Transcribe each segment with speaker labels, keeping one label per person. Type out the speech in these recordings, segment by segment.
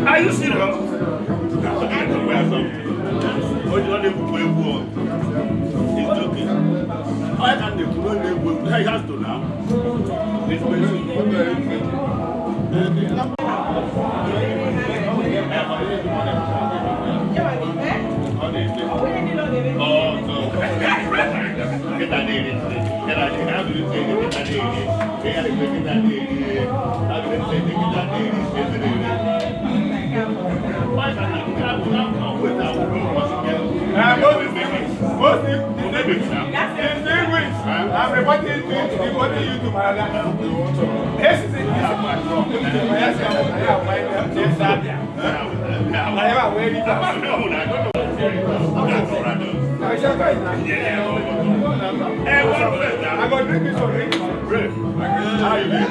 Speaker 1: Are you serious? He's joking. Why can't they put on the book? He has to now. This person. I'm reporting you to my life. This is it. I'm going to drink this already. How you doing?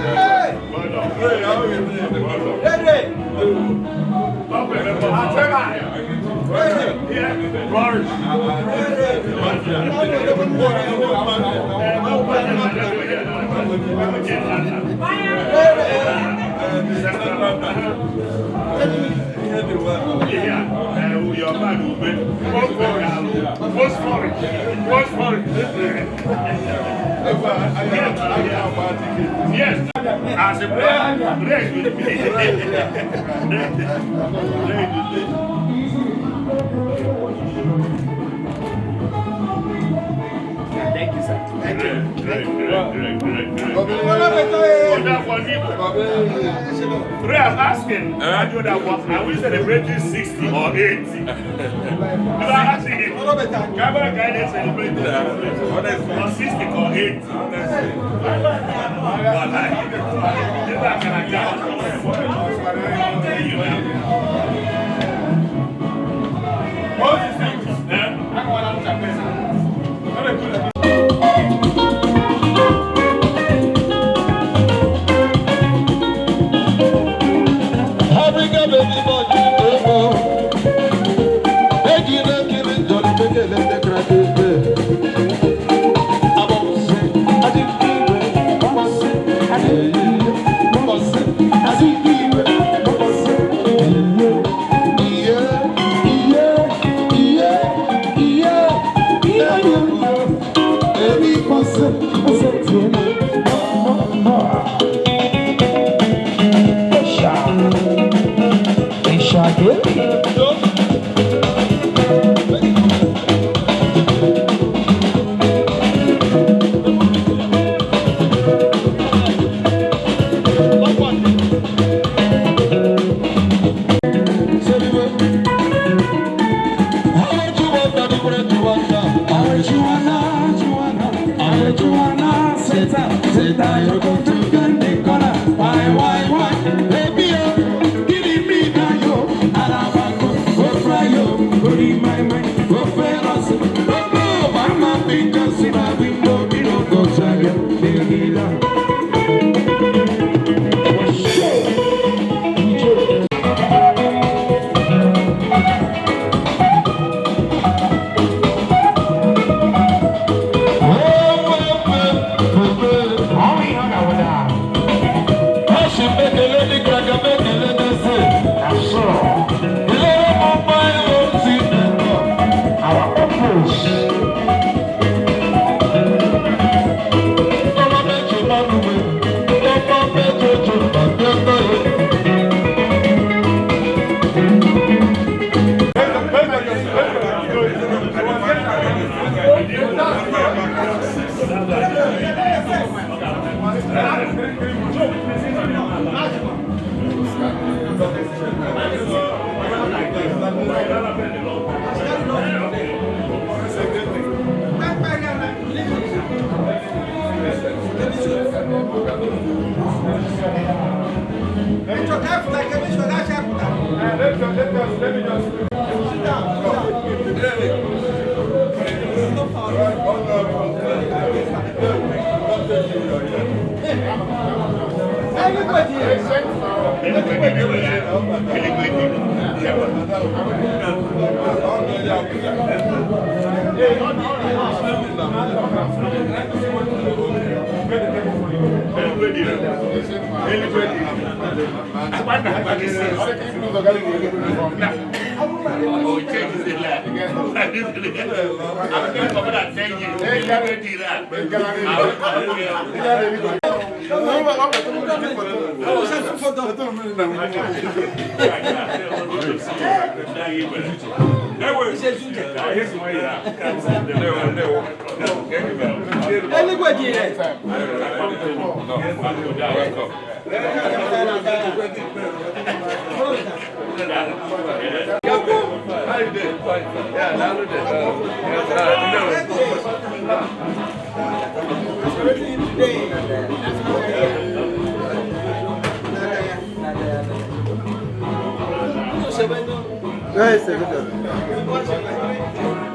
Speaker 1: How are you doing? Yes, as a player, thank you, sir. Great. I'm asking, are we celebrating 60 or 80? I'm asking him, camera guy is celebrating 60 or 80?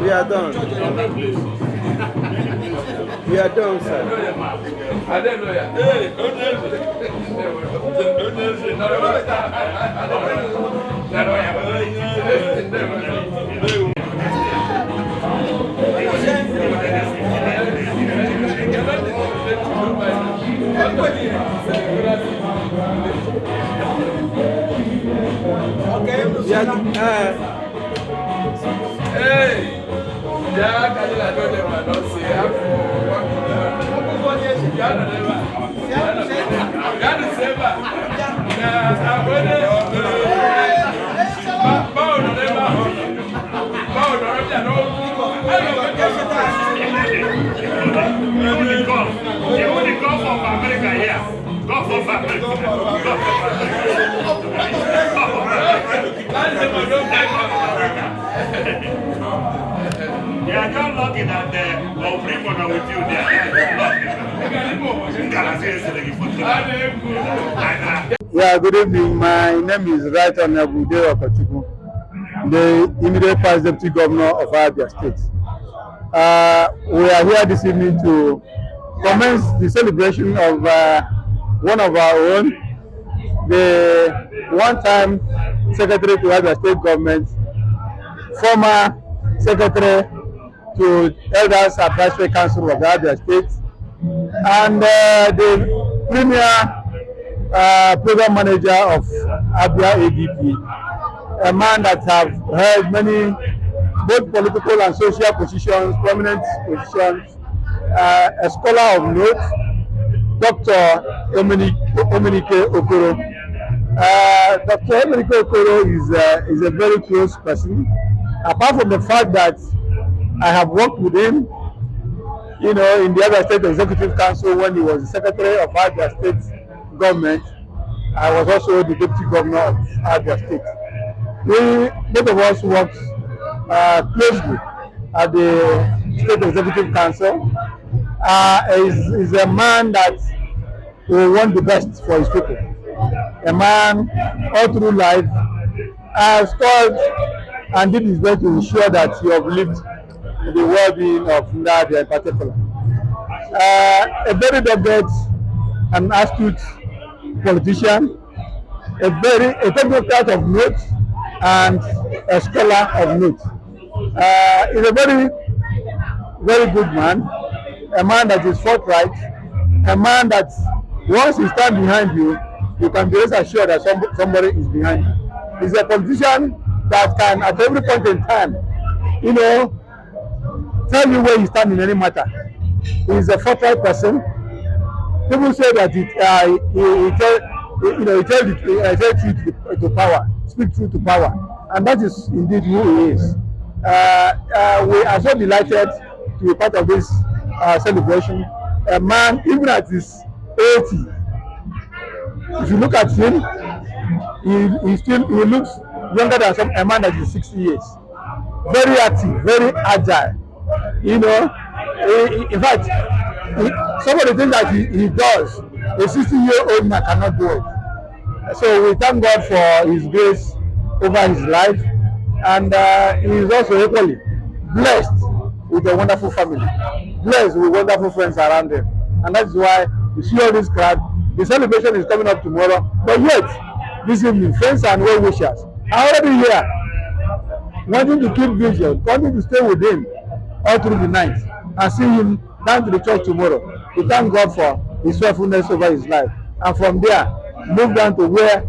Speaker 2: We are done. We are done, sir.
Speaker 1: I don't know. Hey,
Speaker 3: Hey, yeah, I don't say
Speaker 1: Yeah, you're lucky that we'll bring one with you there.
Speaker 2: Yeah, good evening. My name is Right Honorable Videio of the immediate past Deputy Governor of Abia State. We are here this evening to commence the celebration of one of our own, the one-time Secretary to Abia State Government, former Secretary to Elders Advisory Council of the Abia State, and the Premier Program Manager of Abia ADP, a man that have held many both political and social positions, prominent positions, a scholar of note, Dr. Eme Okoro. Dr. Eme Okoro is a very close person. Apart from the fact that I have worked with him, you know, in the Abia State Executive Council when he was the Secretary of Abia State Government, I was also the Deputy Governor of Abia State. Both of us worked closely at the State Executive Council. Is a man that will want the best for his people. A man all through life has toiled and did his best to ensure that he uplifts the well-being of Nadia in particular. A very dogged and astute politician, a technocrat of note, and a scholar of note. He's a very, very good man, a man that is forthright, a man that once he stands behind you, you can be assured that somebody is behind you. He's a politician that can, at every point in time, you know, tell you where you stand in any matter. He's a forthright person. People say that he tells truth to power, speak truth to power, and that is indeed who he is. We are so delighted to be part of this celebration. A man, even at his 80, if you look at him, he looks younger than a man that is 60 years. Very active, very agile. You know, in fact, some of the things that he does, a 60-year-old man cannot do it. So we thank God for his grace over his life, and he is also equally blessed with a wonderful family, blessed with wonderful friends around him, and that's why you see all this crowd. The celebration is coming up tomorrow, but yet this evening, friends and well-wishers are already here, wanting to keep vigil, wanting to stay with him all through the night and see him down to the church tomorrow. We thank God for his faithfulness over his life, and from there move down to where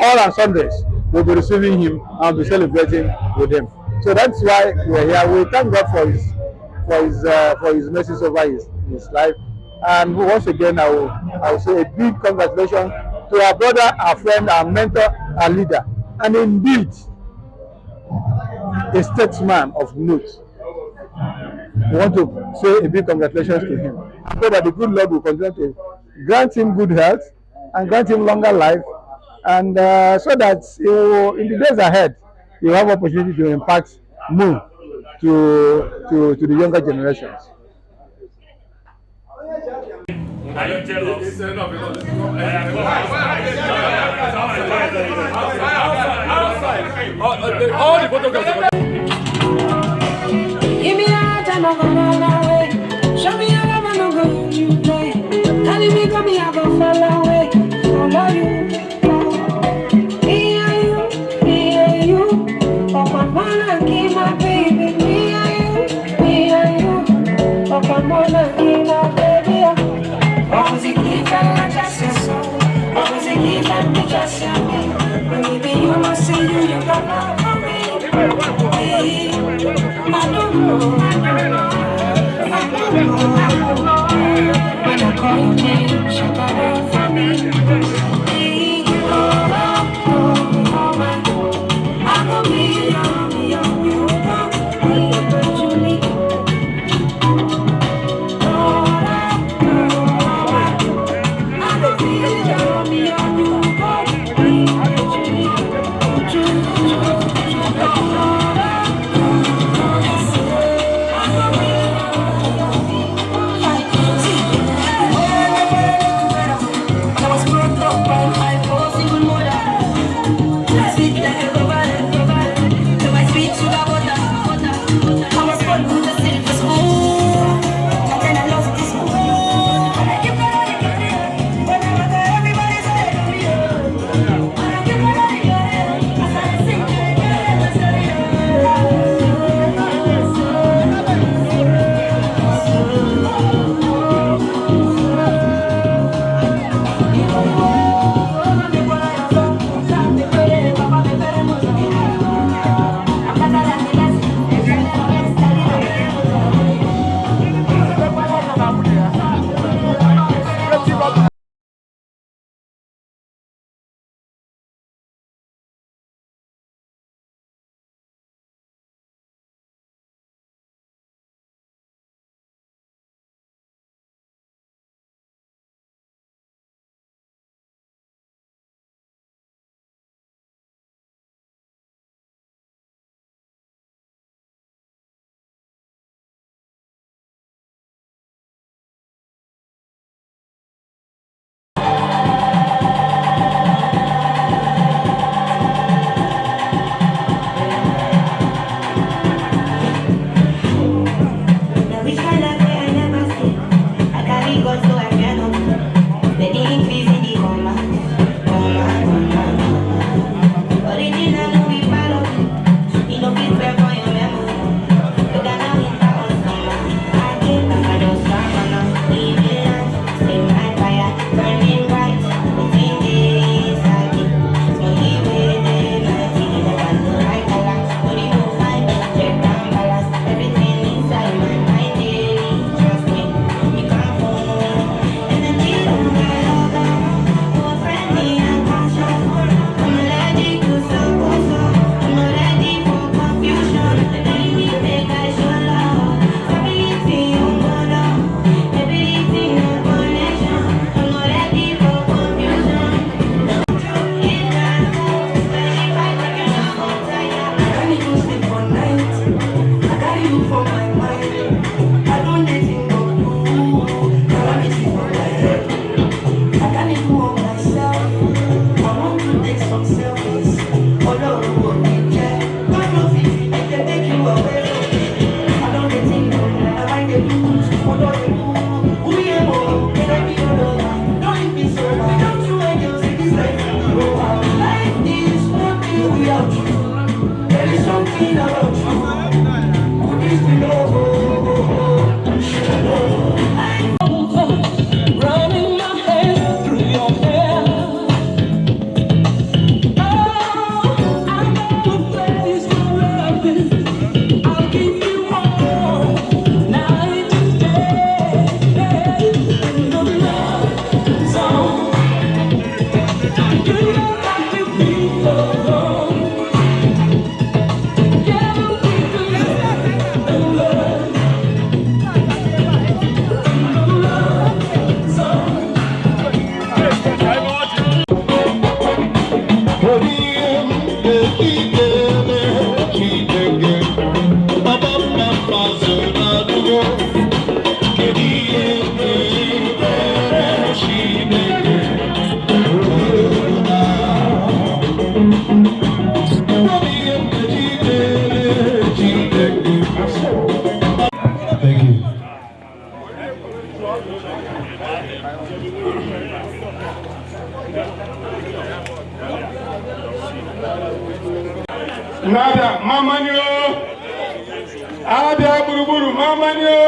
Speaker 2: all on Sundays we'll be receiving him and be celebrating with him. So that's why we're here. We thank God for his message over his life. And once again, I will say a big congratulations to our brother, our friend, our mentor, our leader, and indeed a statesman of note. We want to say a big congratulations to him. I pray that the good Lord will continue to grant him good health and grant him longer life, and so that he will, in the days ahead, he will have opportunity to impact more to the younger generations.
Speaker 1: Are you jealous?
Speaker 3: All the photographs.
Speaker 4: Give me out, I'm not gonna run away. Show me how I'm gonna go you play. Telling me come here, I go follow away. Follow you. Me and you. Up on one and keep my baby. Me and you. Up on one and keep my baby. What was it keep and just so? What was it keep and just so? Baby, you must say you got love for me. I don't know. When I call your name, shut up for me. I'm gonna be your Julie.
Speaker 5: Nada, mamanyo. Ada buruburu, mamanyo.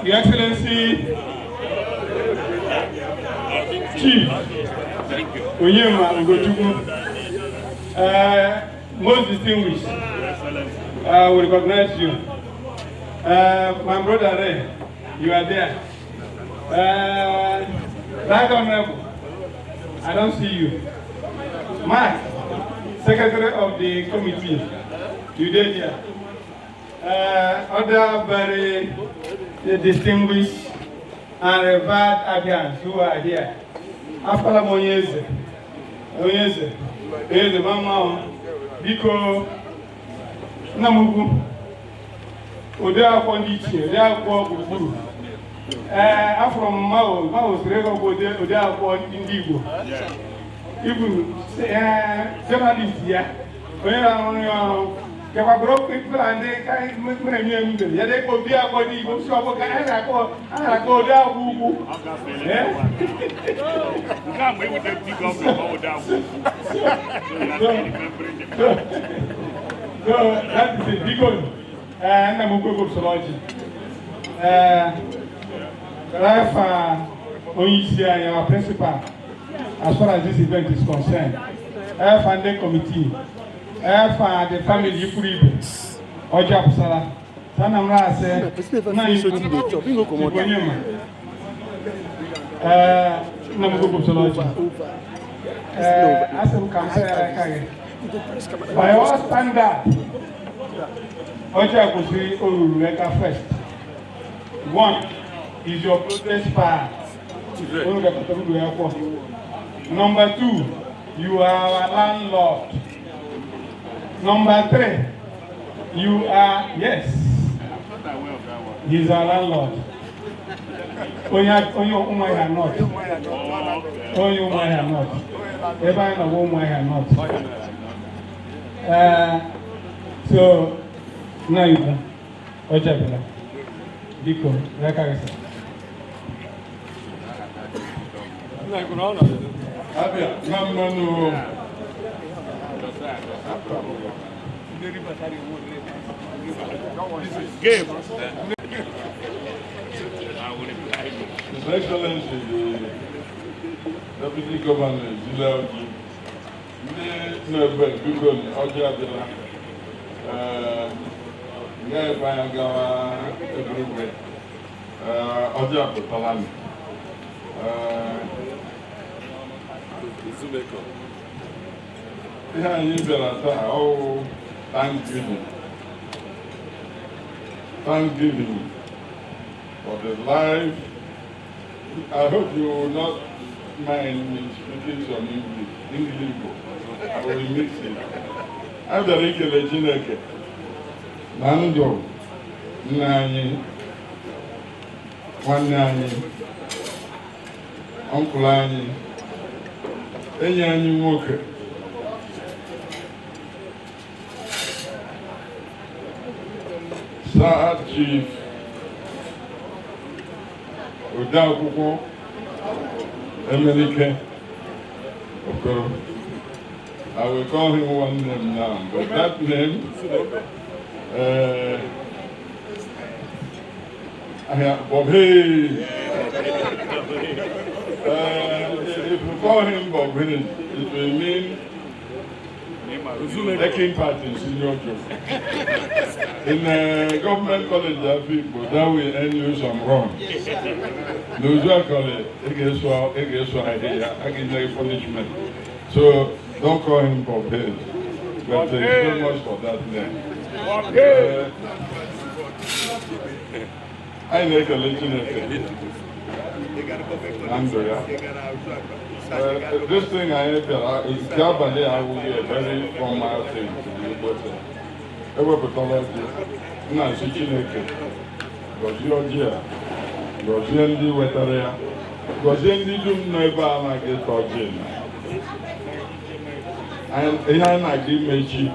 Speaker 5: Your Excellency, Chief Onyema Ugochukwu, most distinguished, we recognize you. My brother Ray, you are there. Right Honorable, I don't see you. Mark, Secretary of the committee, you did here. Other very distinguished and revered Abians who are here. After Monyeze, Eze Mama, Biko, Namugu, Odea Kondichi, Odea Kwokuru. After Mao, Rego Odea Indigo. Even journalists here, when you are broke people and they can't make money. They go be a body, go shop, and I go down.
Speaker 1: You can't wait with the big of the whole down.
Speaker 5: So that is a big one. And I'm going to go to Lodge. Rafa Oyisia, our principal, as far as this event is concerned, funding committee. The family you put it. Oja Pusala. Sanamra said, "Na you should go chop. You go come on." Namugo Pusala. As we can say, by all standard, Oja Pusi Olureka first. One is your closest part. Number two, you are our landlord. Number three, you are, yes, he's our landlord. Onyo umaya not. Onyo umaya not. Eba na umaya not. So, now you know. Ojabela. Biko, rekarisa. Abia, mamanu.
Speaker 1: Game.
Speaker 6: His Excellency, the Deputy Governor, Zilaoji, Nebel, Bukon, Ojabila, Nayabagawa, everywhere, Ojabu, Talani, Zubeko. Yeah, you better oh, Thanksgiving. Thanksgiving for the life. I hope you will not mind me speaking some English. I will mix it. I'm the regular Chineke. Nando, Nani, Wanani, Uncle Annie, Enyani Moke. Sir Chief Odakuko Eme Okoro. I will call him one name now, but that name, I have Bob Hayes. If you call him Bob Hayes, it will mean taking part in senior job. In government college, there are people that will earn you some wrong. Those who call it, I can punishment. So don't call him Bob Hayes. But thank you so much for that name. I make a legend. This thing I have, is Gabale, I will be a very formal thing to you, but ever pathology, no, she can't. Because you're here, you're generally wetter, because generally do never like it for Jane. And I give me cheap,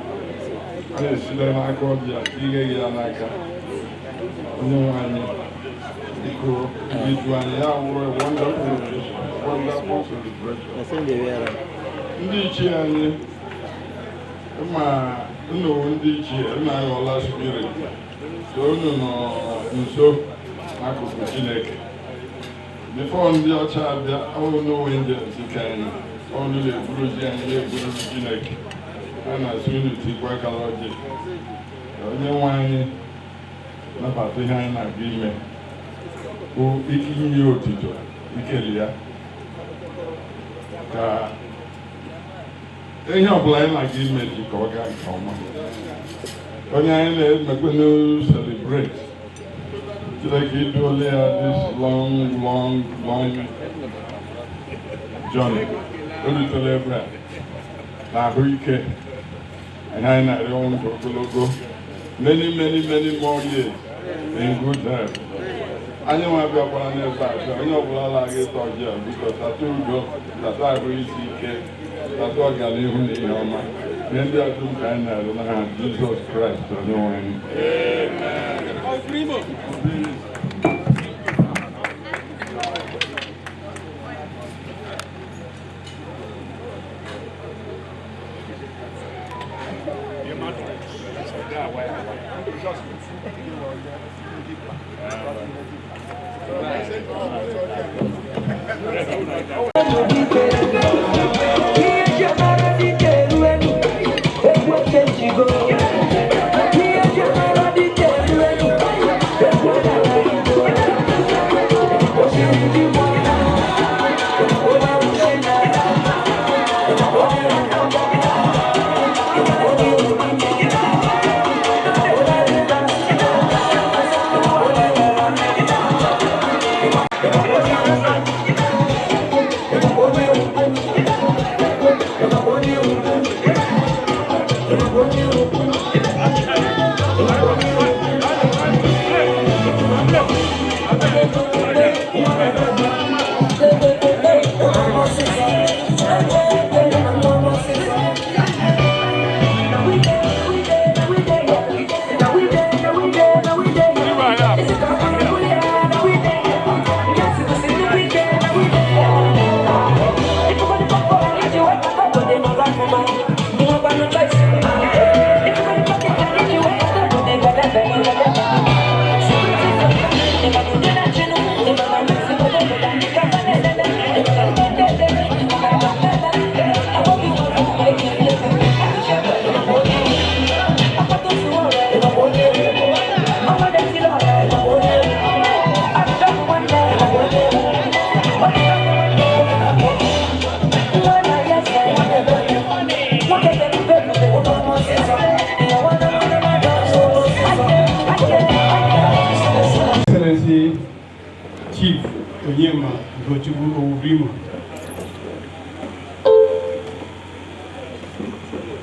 Speaker 6: and it's still an accord, yeah, Naka. No one, because it's one wonderful. Wonderful celebration. Ndị ichie anyị ma nnọọ ndị ichie nna anyị ọla spirit so unu nọ nso n'akụkụ Chineke before the child, all no Indians can only Bruce and Bruce Jinek, and as soon as he work a logic. Only one, not a behind agreement. Who iking you to do, Ikelia. They have blind agreement to go back home. When I am celebrate. Like you do this long journey. Only to live there. And I know go. Many more years in good health. I know I've got one else back. I know what I get on here because I told you that I really see that's what I live in your mind. Then there are some kind of Jesus Christ. Amen. Chief Onyema Gochubu.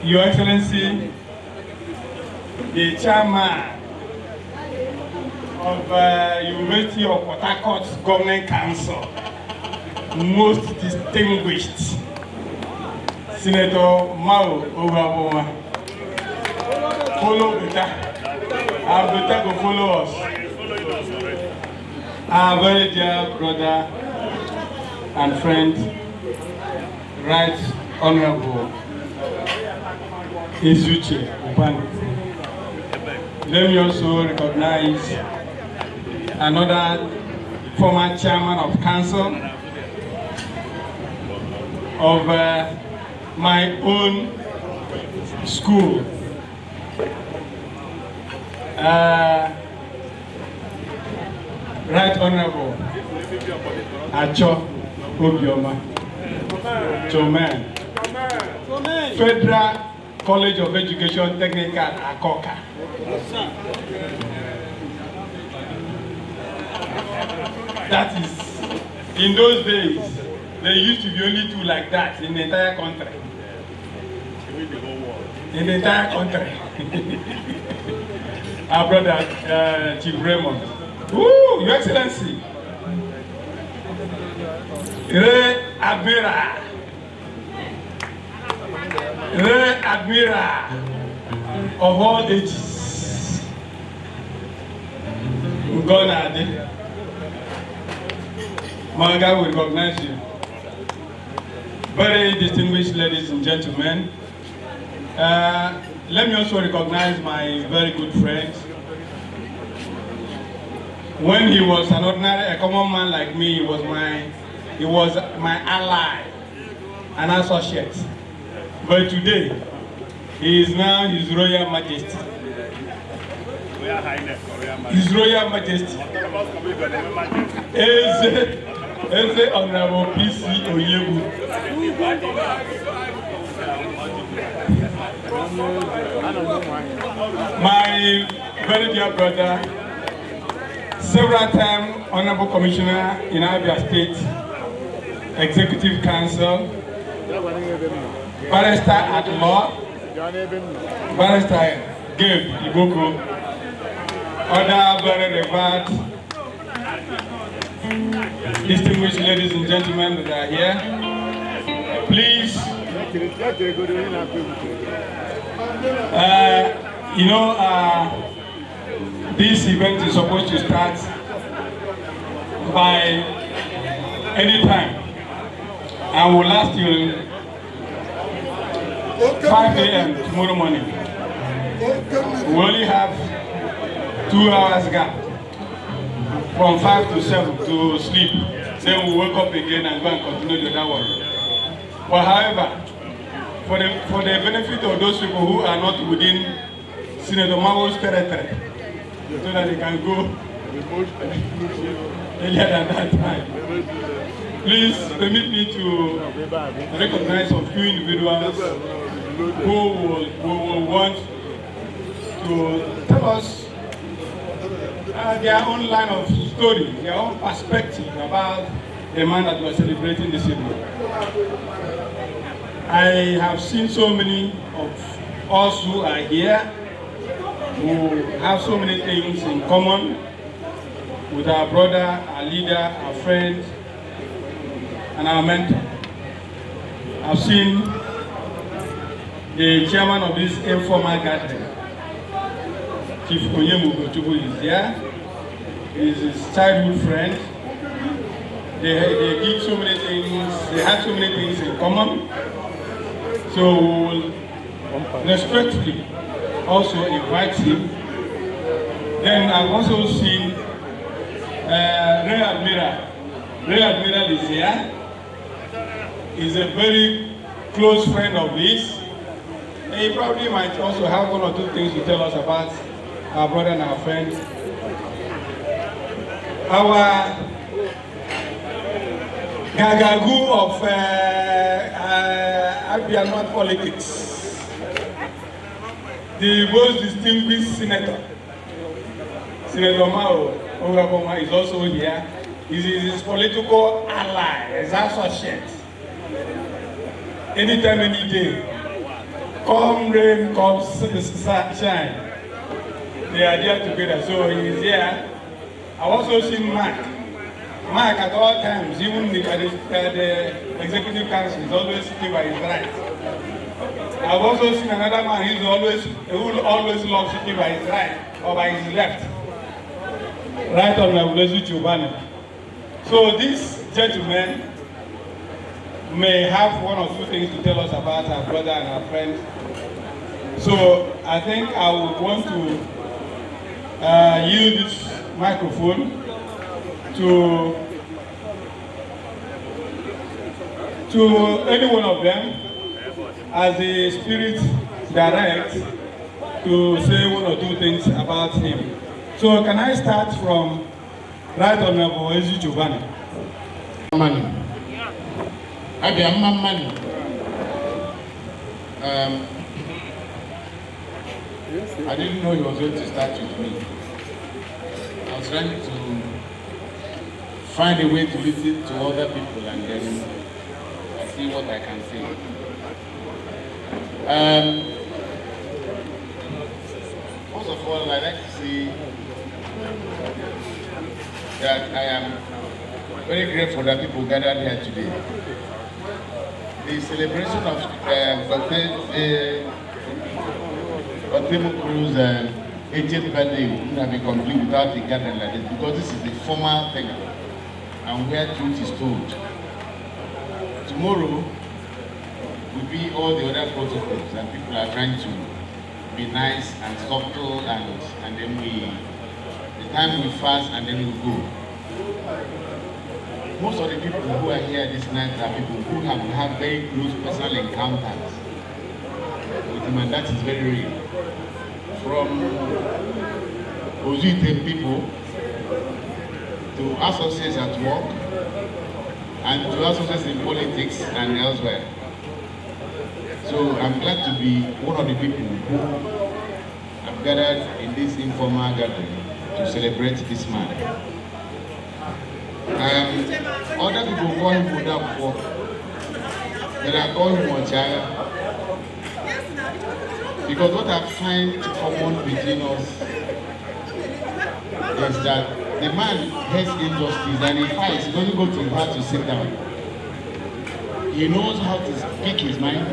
Speaker 6: Your Excellency, the chairman of University of Port Harcourt's Governing Council, most distinguished Senator Mao Obama, follow better. Our better go follow us. Our very dear brother and friend, Right Honorable Izuche Ubani. Let me also recognize another former chairman of council of my own school. Right Honorable Acho Obioma, Choman, Federal College of Education Technical Akoka. That is, in those days, there used to be only two like that in the entire country. In the entire country. Our brother, Chief Raymond. Ooh, Your Excellency. Re Admiral. Re Admiral of all ages. Ugona. Manga will recognize you. Very distinguished ladies and gentlemen. Let me also recognize my very good friend,
Speaker 5: When he was an ordinary, a common man like me, he was my ally and associate. But today, he is now His Royal Majesty. His Royal Majesty. Eze Honorable PC Oyebu. My very dear brother, several time Honorable Commissioner in Abia State, Executive Council, Barrister at Law, Barrister Gabe Iboko, other very revered, distinguished ladies and gentlemen that are here, please, this event is supposed to start by any time and will last till 5 a.m. tomorrow morning. We only have 2 hours gap from 5 to 7 to sleep. Then we wake up again and go and continue the other one. But however, for the benefit of those people who are not within Senator Mawo's territory, so that they can go earlier than that time, please permit me to recognize a few individuals who will want to tell us their own line of story, their own perspective about the man that we are celebrating this evening. I have seen so many of us who are here who have so many things in common with our brother, our leader, our friend, and our mentor. I've seen the chairman of this informal gathering, Chief Eme Okoro is here. He's his childhood friend. They did so many things, they had so many things in common. So we will respectfully also invite him. Then I've also seen Rear Admiral. Rear Admiral is here. He's a very close friend of his. And he probably might also have one or two things to tell us about our brother and our friend. Our Gagagu of Abia North politics. The most distinguished senator, Senator Mao Ogaboma, is also here. He's his political ally, his associate. Anytime, any day, come rain, come sunshine, they are there together. So he is here. I've also seen Mark. Mark at all times, even the executive council, is always sitting by his right. I've also seen another man who will always love sitting by his right or by his left. Right on my Ulezu Chubana. So these gentlemen may have one or two things to tell us about our brother and our friend. So I think I would want to use this microphone to any one of them as the spirit directs to say one or two things about him. So can I start from Right Honorable Ezi Chubana?
Speaker 6: Money. Money. I didn't know he was going to start with me. I was trying to find a way to listen to other people and then see what I can say. First of all, I'd like to say that I am very grateful that people gathered here today. The celebration of Eme Okoro's 80th birthday wouldn't have been complete without a gathering like this, because this is the formal thing and where truth is told. Tomorrow will be all the other protocols and people are trying to be nice and subtle and then the
Speaker 7: time we fast and then we go. Most of the people who are here this night are people who have had very close personal encounters with him, and that is very real. From Ozuite people to associates at work and to associates in politics and elsewhere. So I'm glad to be one of the people who have gathered in this informal gathering to celebrate this man. Other people call him Budapko, but I call him Ochaya. Because what I find common between us is that the man hates injustice and he fights. He doesn't go to the heart to sit down. He knows how to speak his mind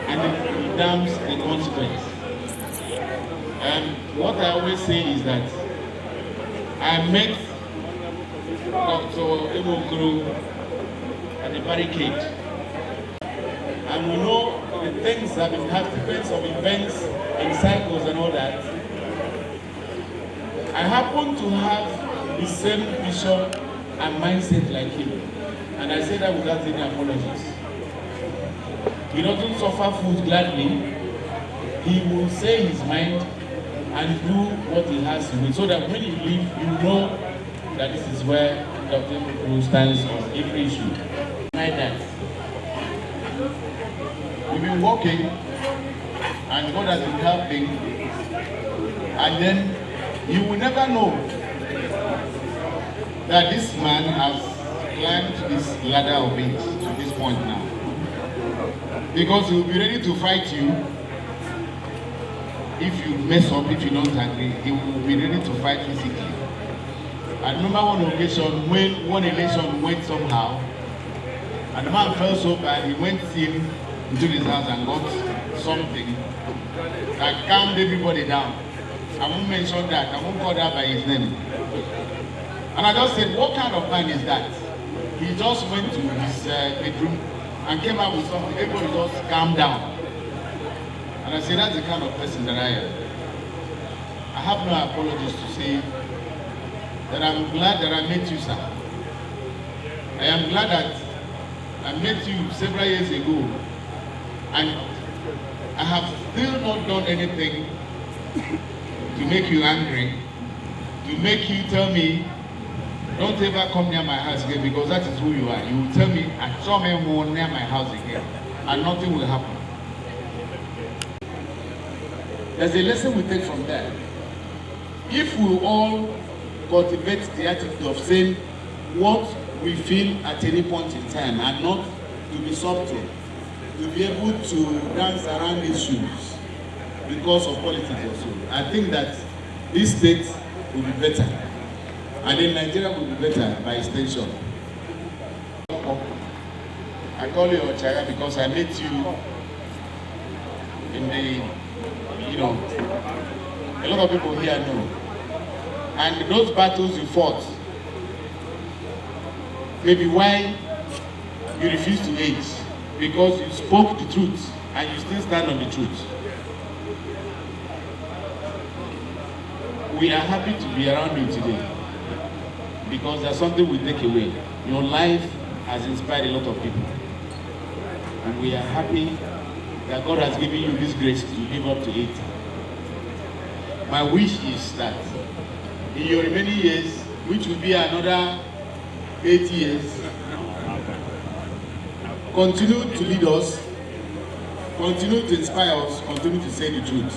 Speaker 7: and he damns the consequence. And what I always say is that I met Dr. Eme Okoro at the barricade. And we know the things that have happened, of events and cycles and all that. I happen to have the same vision and mindset like him. And I say that without any apologies. He doesn't suffer food gladly. He will say his mind and do what he has to do. So that when you leave, you know that this is where Dr. Okoro stands on every issue. Like that. We've been working and God has been helping, and then you will never know that this man has climbed this ladder of it to this point now. Because he will be ready to fight you if you mess up, if you don't agree. He will be ready to fight physically. I remember one occasion when one election went somehow, and the man felt so bad, he went in into his house and got something that calmed everybody down. I won't mention that, I won't call that by his name. And I just said, what kind of man is that? He just went to his bedroom and came out with something, everybody just calmed down. And I said, that's the kind of person that I am. I have no apologies to say that I'm glad that I met you, sir. I am glad that I met you several years ago. And I have still not done anything to make you angry, to make you tell me, don't ever come near my house again, because that is who you are. You will tell me, I saw me near my house again, and nothing will happen. There's a lesson we take from that. If we all cultivate the attitude of saying what we feel at any point in time and not to be subtle, to be able to dance around issues because of politics also, I think that this state will be better, and then Nigeria will be better by extension. I call you Ochaya because I met you in the, a lot of people here know. And those battles you fought, maybe why you refuse to age, because you spoke the truth and you still stand on the truth. We are happy to be around you today because there's something we take away. Your life has inspired a lot of people. And we are happy that God has given you this grace to live up to 80. My wish is that in your remaining years, which will be another 8 years, continue to lead us, continue to inspire us, continue to say the truth.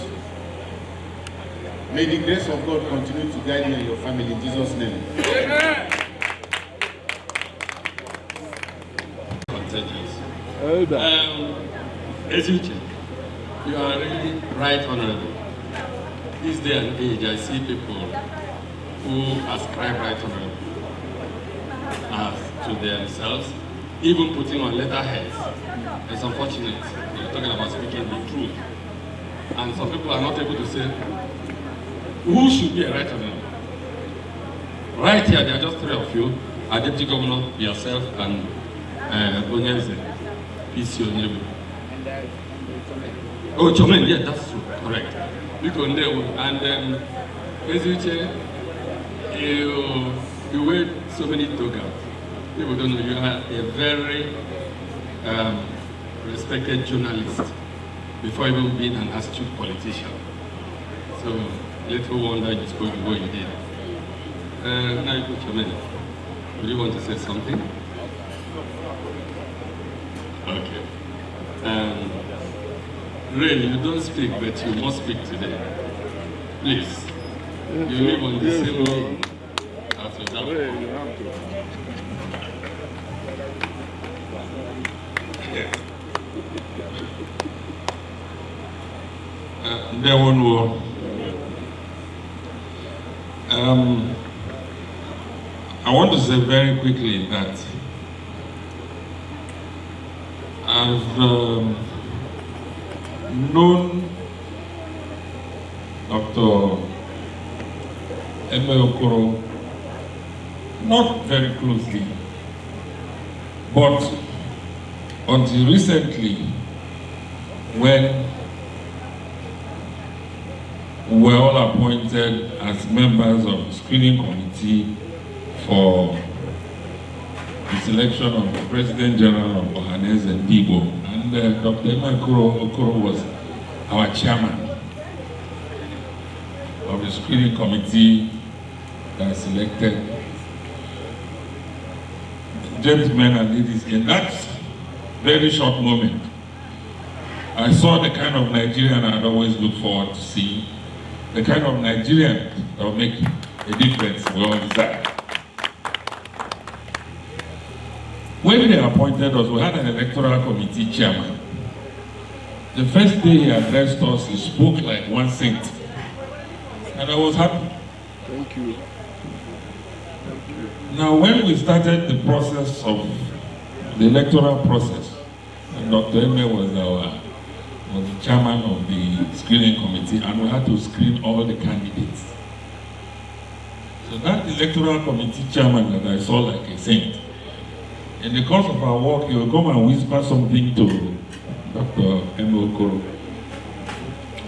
Speaker 7: May the grace of God continue to guide you and your family in Jesus' name. Amen.
Speaker 8: Ezuchi, you are really right honorable. This day and age, I see people who ascribe right honorable to themselves, even putting on letterheads. It's unfortunate. You're talking about speaking the truth. And some people are not able to say, who should be a right honorable? Right here, there are just three of you, our deputy governor, yourself, and Onyenze, PC Onyebu. Oh, Chomen, yeah, that's true, correct. And Basically, you wear so many togas. People don't know you are a very respected journalist before even being an astute politician. So, little wonder you spoke the way you did. Now you put your minute. Do you want to say something? Okay. Rain, you don't speak, but you must speak today. Please. You live on the same way as your dad. Yes. There one more. I want to say very quickly that I've known Dr. Eme Okoro not very closely, but until recently, when we were all appointed as members of the screening committee for the selection of the President General of Ohanes and Igbo, and Dr. Eme Okoro was our chairman of the screening committee that selected gentlemen and ladies. In that very short moment, I saw the kind of Nigerian I'd always looked forward to seeing, the kind of Nigerian that will make a difference we all desire. When they appointed us, we had an electoral committee chairman. The first day he addressed us, he spoke like one saint. And I was happy.
Speaker 2: Thank you.
Speaker 8: Now, when we started the process of the electoral process, and Dr. Eme was the chairman of the screening committee, and we had to screen all the candidates. So that electoral committee chairman that I saw like a saint, in the course of our work, he will come and whisper something to Dr. Eme Okoro,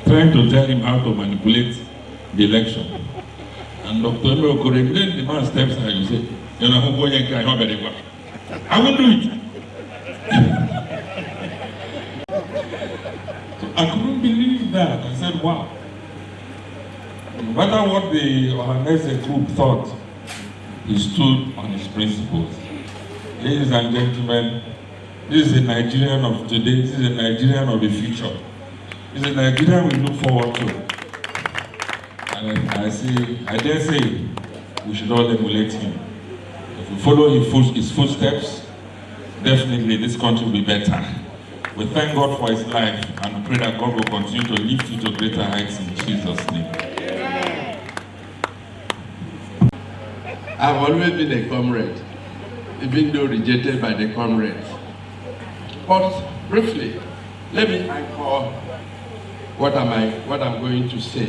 Speaker 8: trying to tell him how to manipulate the election. And Dr. Eme Okoro, then the man steps out and say, I will do it. So I couldn't believe that. I said, wow. No matter what the Ohanese group thought, he stood on his principles. Ladies and gentlemen, this is a Nigerian of today, this is a Nigerian of the future. This is a Nigerian we look forward to. And I dare say, we should all emulate him. If we follow his footsteps, definitely this country will be better. We thank God for his life and pray that God will continue to lift you to greater heights in Jesus' name.
Speaker 3: I've always been a comrade, even though rejected by the comrades. But briefly, let me anchor what I'm going to say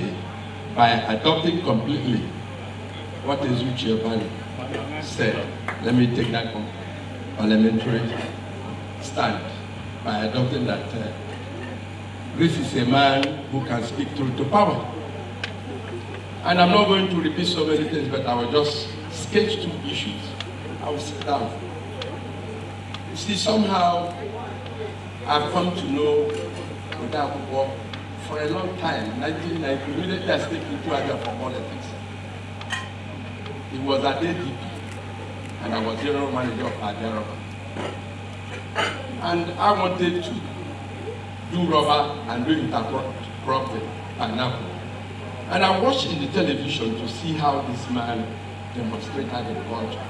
Speaker 3: by adopting completely what Ezuchi Obani said. Let me take that parliamentary stand by adopting that this is a man who can speak truth to power. And I'm not going to repeat so many things, but I will just sketch 2 issues. I will sit down. You see, somehow I've come to know Videio for a long time. 1990, immediately I stepped into Abia for politics. It was at ADP, and I was general manager of Abia. And I wanted to do rubber and do intercropping, pineapple. And I watched in the television to see how this man demonstrated agriculture.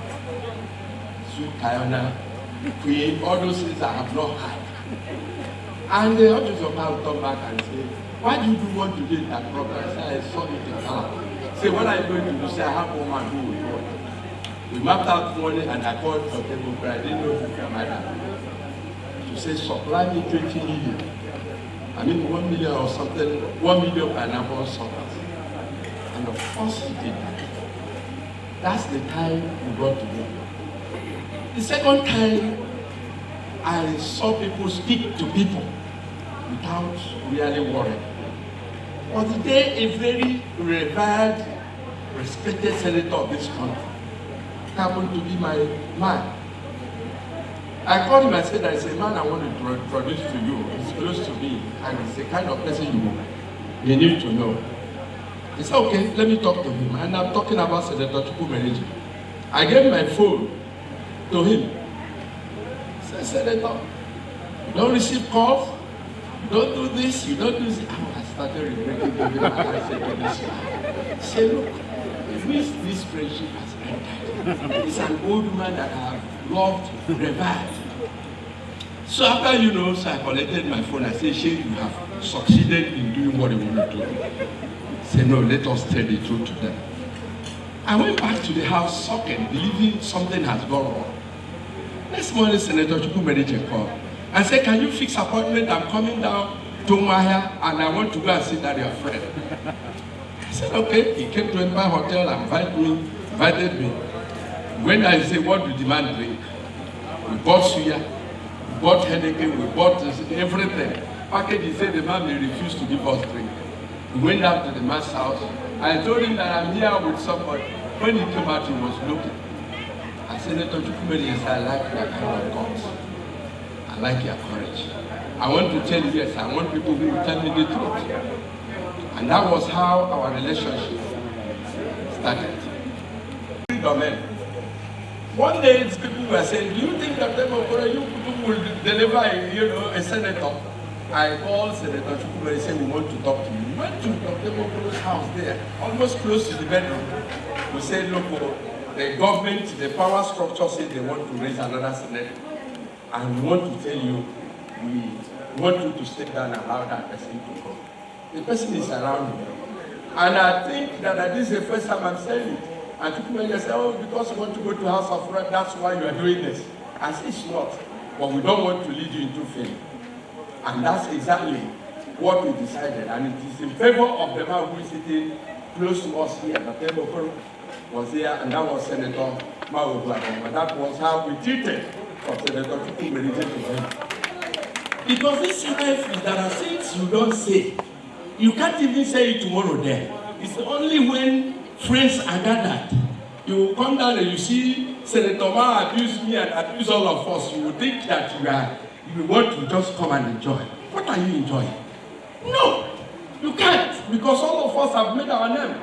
Speaker 3: Kayana, Queen, all those things I have not had. And the audience of man come back and say, why do you do what you did that problem? I said, I saw it in town. Say, what are you going to do? Say, I have one man who will work. We mapped out money and I called for table, but I didn't know who came out. To say, supply me 20 million. I mean, 1 million or something, 1 million pineapple suckers. And of course he did that. That's the time we got together. The second time, I saw people speak to people without really worrying. Was the day a very revered respected senator of this country happened to be my man. I called him and said, there is a man I want to introduce to you. He's close to me, and he's the kind of person you need to know. He said, okay, let me talk to him. And I'm talking about Senator Chukwumerije. I gave my phone to him. He said, Senator, you don't receive calls, you don't do this, you don't do this. I started regretting giving my answer to this guy. He said, look, this friendship has ended. He's an old man that I have loved, revered. So after, so I collected my phone. I said, Sheikh, you have succeeded in doing what you want to do. He said, no, let us tell the truth to them. I went back to the house soaking, believing something has gone wrong. Next morning, Senator Chukwumerije called and said, can you fix appointment? I'm coming down to Mahia and I want to go and sit at your friend. I said, okay. He came to Empire Hotel and invited me. When I say, what do the man drink? We bought suya, we bought Henneken, we bought everything. Package, he said the man may refuse to give us drink. We went down to the man's house. I told him that I'm here with somebody. When he came out, he was looking. I said, Senator Chukwumerije, I like your kind of guts. I like your courage. I want to tell you, yes, I want people who will tell me the truth. And that was how our relationship started. One day, people were saying, do you think that Eme Okoro, you people will deliver a senator? I called Senator Chukwumerije and said, we want to talk to you. We went to Dr. Eme Okoro's house there, almost close to the bedroom. We said, look, the government, the power structure said they want to raise another senator. And we want to tell you, we want you to step down and allow that person to go. The person is around me. And I think that this is the first time I'm saying it. And Chukwumerije said, oh, because you want to go to House of Rep, that's why you are doing this. I said, it's not. But we don't want to lead you into fame. And that's exactly what we decided. And it is in favor of the man who is sitting close to us here. Dr. Eme Okoro was here, and that was Senator Mao Oduaghan. And that was how we treated from Senator Chukwumerije to him. Because this life is that are things you don't say. You can't even say it tomorrow there. It's only when friends are gathered. You come down and you see Senator Mao abuse me and abuse all of us. You will think that you want to just come and enjoy. What are you enjoying? No, you can't, because all of us have made our name.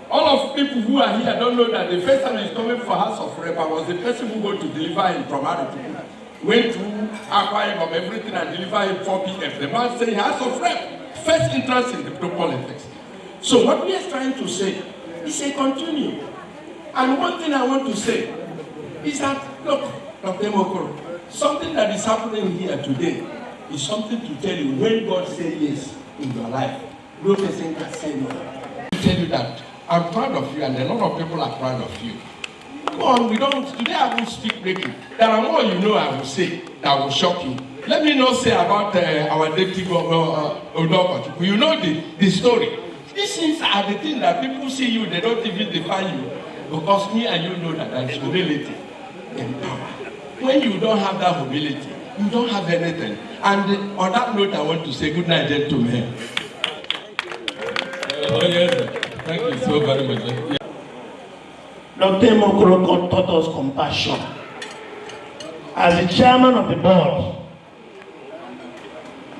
Speaker 3: All of people who are here don't know that the first time he's coming for House of Rep, I was the person who went to deliver him from Arutuku. Went to acquire him of everything and deliver him 4 p.m. The man said, House of Rep, first interest in the politics. So what we are trying to say is a continue. And one thing I want to say is that, look, Dr. Eme Okoro, something that is happening here today is something to tell you when God says yes in your life. No person can say no. To tell you that I'm proud of you and a lot of people are proud of you. Go on, today I won't speak breaking. There are more I will say that will shock you. Let me not say about our deputy governor, Odokochukwu. You know the story. These things are the things that people see you, they don't even define you. Because me and you know that there is humility in power. When you don't have that humility, you don't have anything. And on that note, I want to say good night, gentlemen.
Speaker 8: Oh yes, thank you so very much. Yeah.
Speaker 9: Dr. Eme Okoro taught us compassion. As the chairman of the board,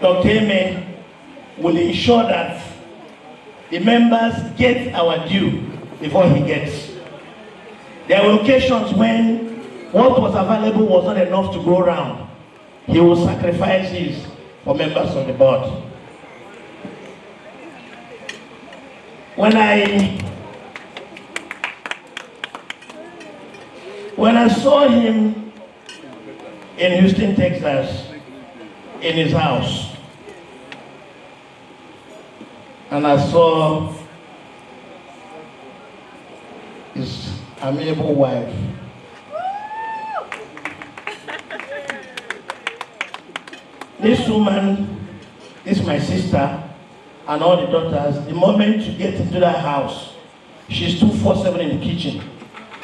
Speaker 9: Dr. Eme will ensure that the members get our due before he gets. There were occasions when what was available was not enough to go around. He will sacrifice his for members of the board. When I saw him in Houston, Texas, in his house, and I saw his amiable wife, this woman is my sister and all the daughters. The moment you get into that house, she's 247 in the kitchen.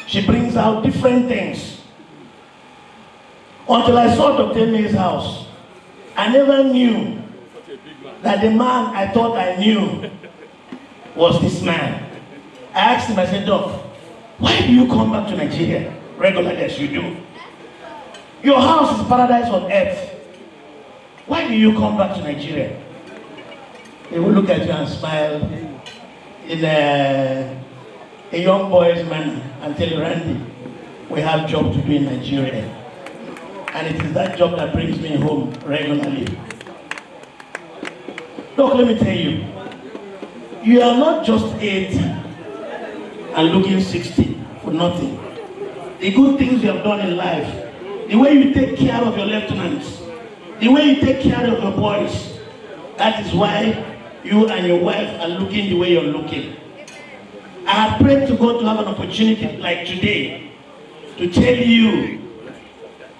Speaker 9: She brings out different things. Until I saw Dr. Eme's house, I never knew that the man I thought I knew was this man. I asked him, I said, Doc, why do you come back to Nigeria regularly as you do? Your house is paradise on earth. Why do you come back to Nigeria? He will look at you and smile in a young boy's manner and tell you, Randy, we have job to do in Nigeria. And it is that job that brings me home regularly. Look, let me tell you, you are not just 80 and looking 60 for nothing. The good things you have done in life, the way you take care of your lieutenants, the way you take care of your boys, that is why you and your wife are looking the way you're looking. I have prayed to God to have an opportunity like today to tell you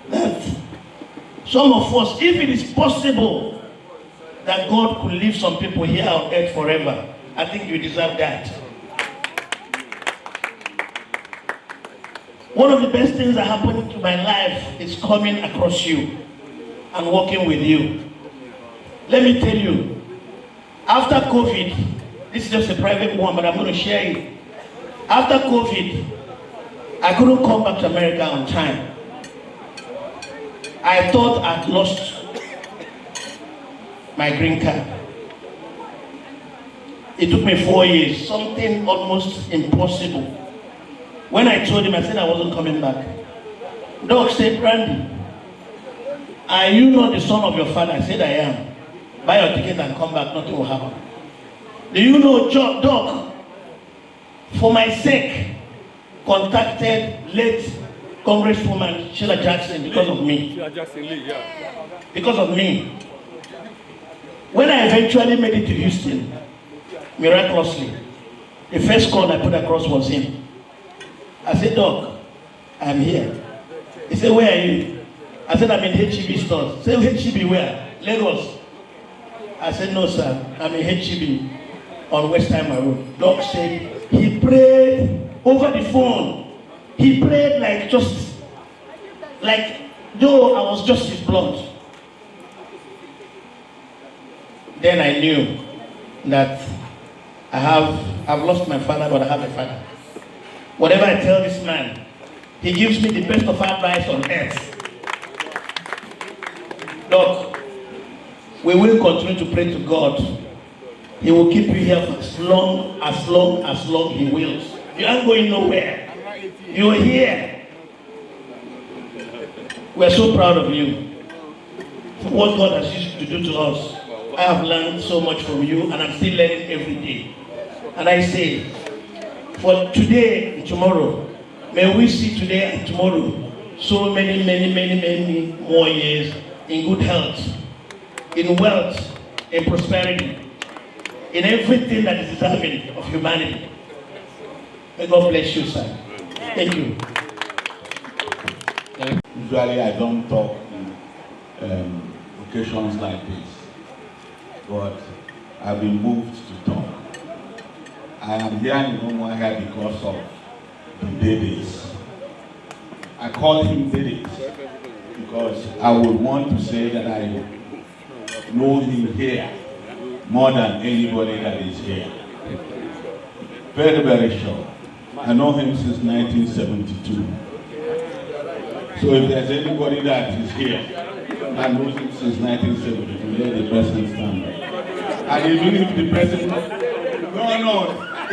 Speaker 9: that some of us, if it is possible that God could leave some people here on earth forever, I think you deserve that. One of the best things that happened to my life is coming across you and working with you. Let me tell you, after COVID, this is just a private one, but I'm going to share it. After COVID, I couldn't come back to America on time. I thought I'd lost my green card. It took me 4 years, something almost impossible. When I told him, I said I wasn't coming back. Doc said, Randy, are you not the son of your father? I said, I am. Buy your ticket and come back, nothing will happen. Do you know Doc, for my sake, contacted late Congresswoman Sheila Jackson because of me. Sheila Jackson Lee, yeah. Because of me. When I eventually made it to Houston, miraculously, the first call I put across was him. I said, Doc, I'm here. He said, where are you? I said, I'm in HEB stores. He said, HEB where? Lagos. I said, no, sir. I'm in HEB on West Time Road. Doc said, he prayed over the phone. He prayed like though I was just his blood. Then I knew that I've lost my father, but I have a father. Whatever I tell this man, he gives me the best of advice on earth. Doc, we will continue to pray to God. He will keep you here for as long he wills. You aren't going nowhere. You're here. We're so proud of you for what God has used to do to us. I have learned so much from you, and I'm still learning every day. And I say, for today and tomorrow, may we see today and tomorrow so many more years in good health, in wealth, in prosperity, in everything that is deserving of humanity. May God bless you, sir. Thank you.
Speaker 10: Usually I don't talk in occasions like this, but I've been moved to talk. I am here in Umuahia because of the Davies. I call him Davies because I would want to say that I know him here more than anybody that is here. Very, very sure. I know him since 1972. So if there's anybody that is here that knows him since 1972, let the person stand. And even if the person, no,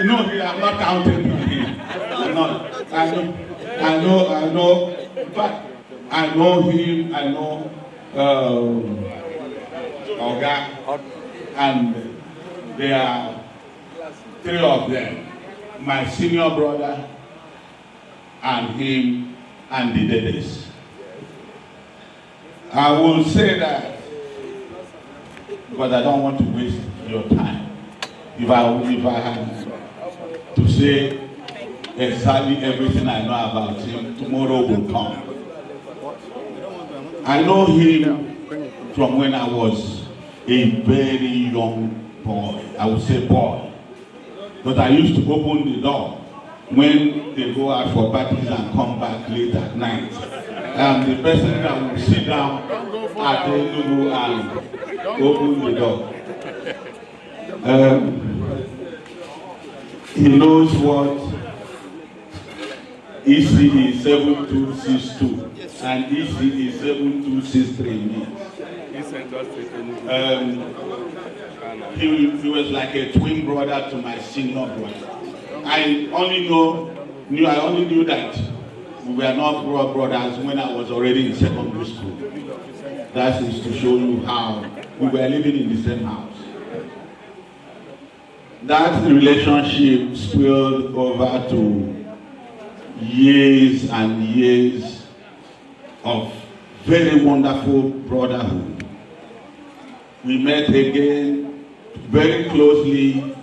Speaker 10: I'm not counting him. I'm not. I know. In fact, I know him. I know Oga, and there are three of them. My senior brother, and him, and the Davies. I will say that, but I don't want to waste your time. If I had to say exactly everything I know about him, tomorrow will come. I know him from when I was a very young boy. I would say boy. But I used to open the door when they go out for parties and come back late at night. The person that would sit down at the window and open the door. he knows what ECE 7262 and ECE 7263 means. He was like a twin brother to my senior brother. I only knew that we were not brothers when I was already in secondary school. That is to show you how we were living in the same house. That relationship spilled over to years and years of very wonderful brotherhood. We met again very closely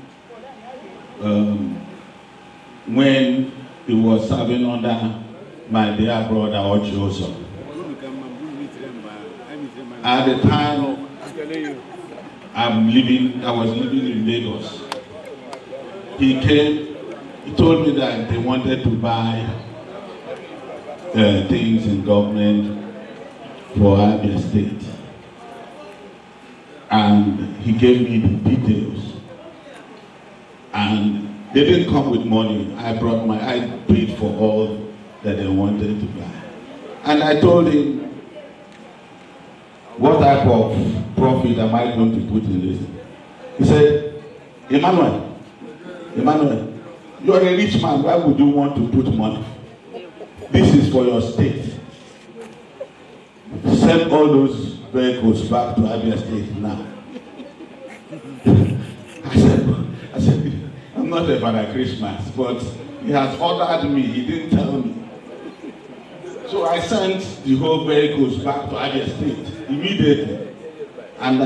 Speaker 10: when he was serving under my dear brother Ochoso. At the time, I was living in Lagos. He came, he told me that they wanted to buy things in government for Abia State. And he gave me the details. And they didn't come with money. I paid for all that they wanted to buy. And I told him, what type of profit am I going to put in this? He said, Emmanuel, you are a rich man. Why would you want to put money? This is for your state. Send all those vehicles back to Abia State now. I said, I'm not a Father Christmas, but he has ordered me. He didn't tell me. So I sent the whole vehicles back to Abia State immediately. And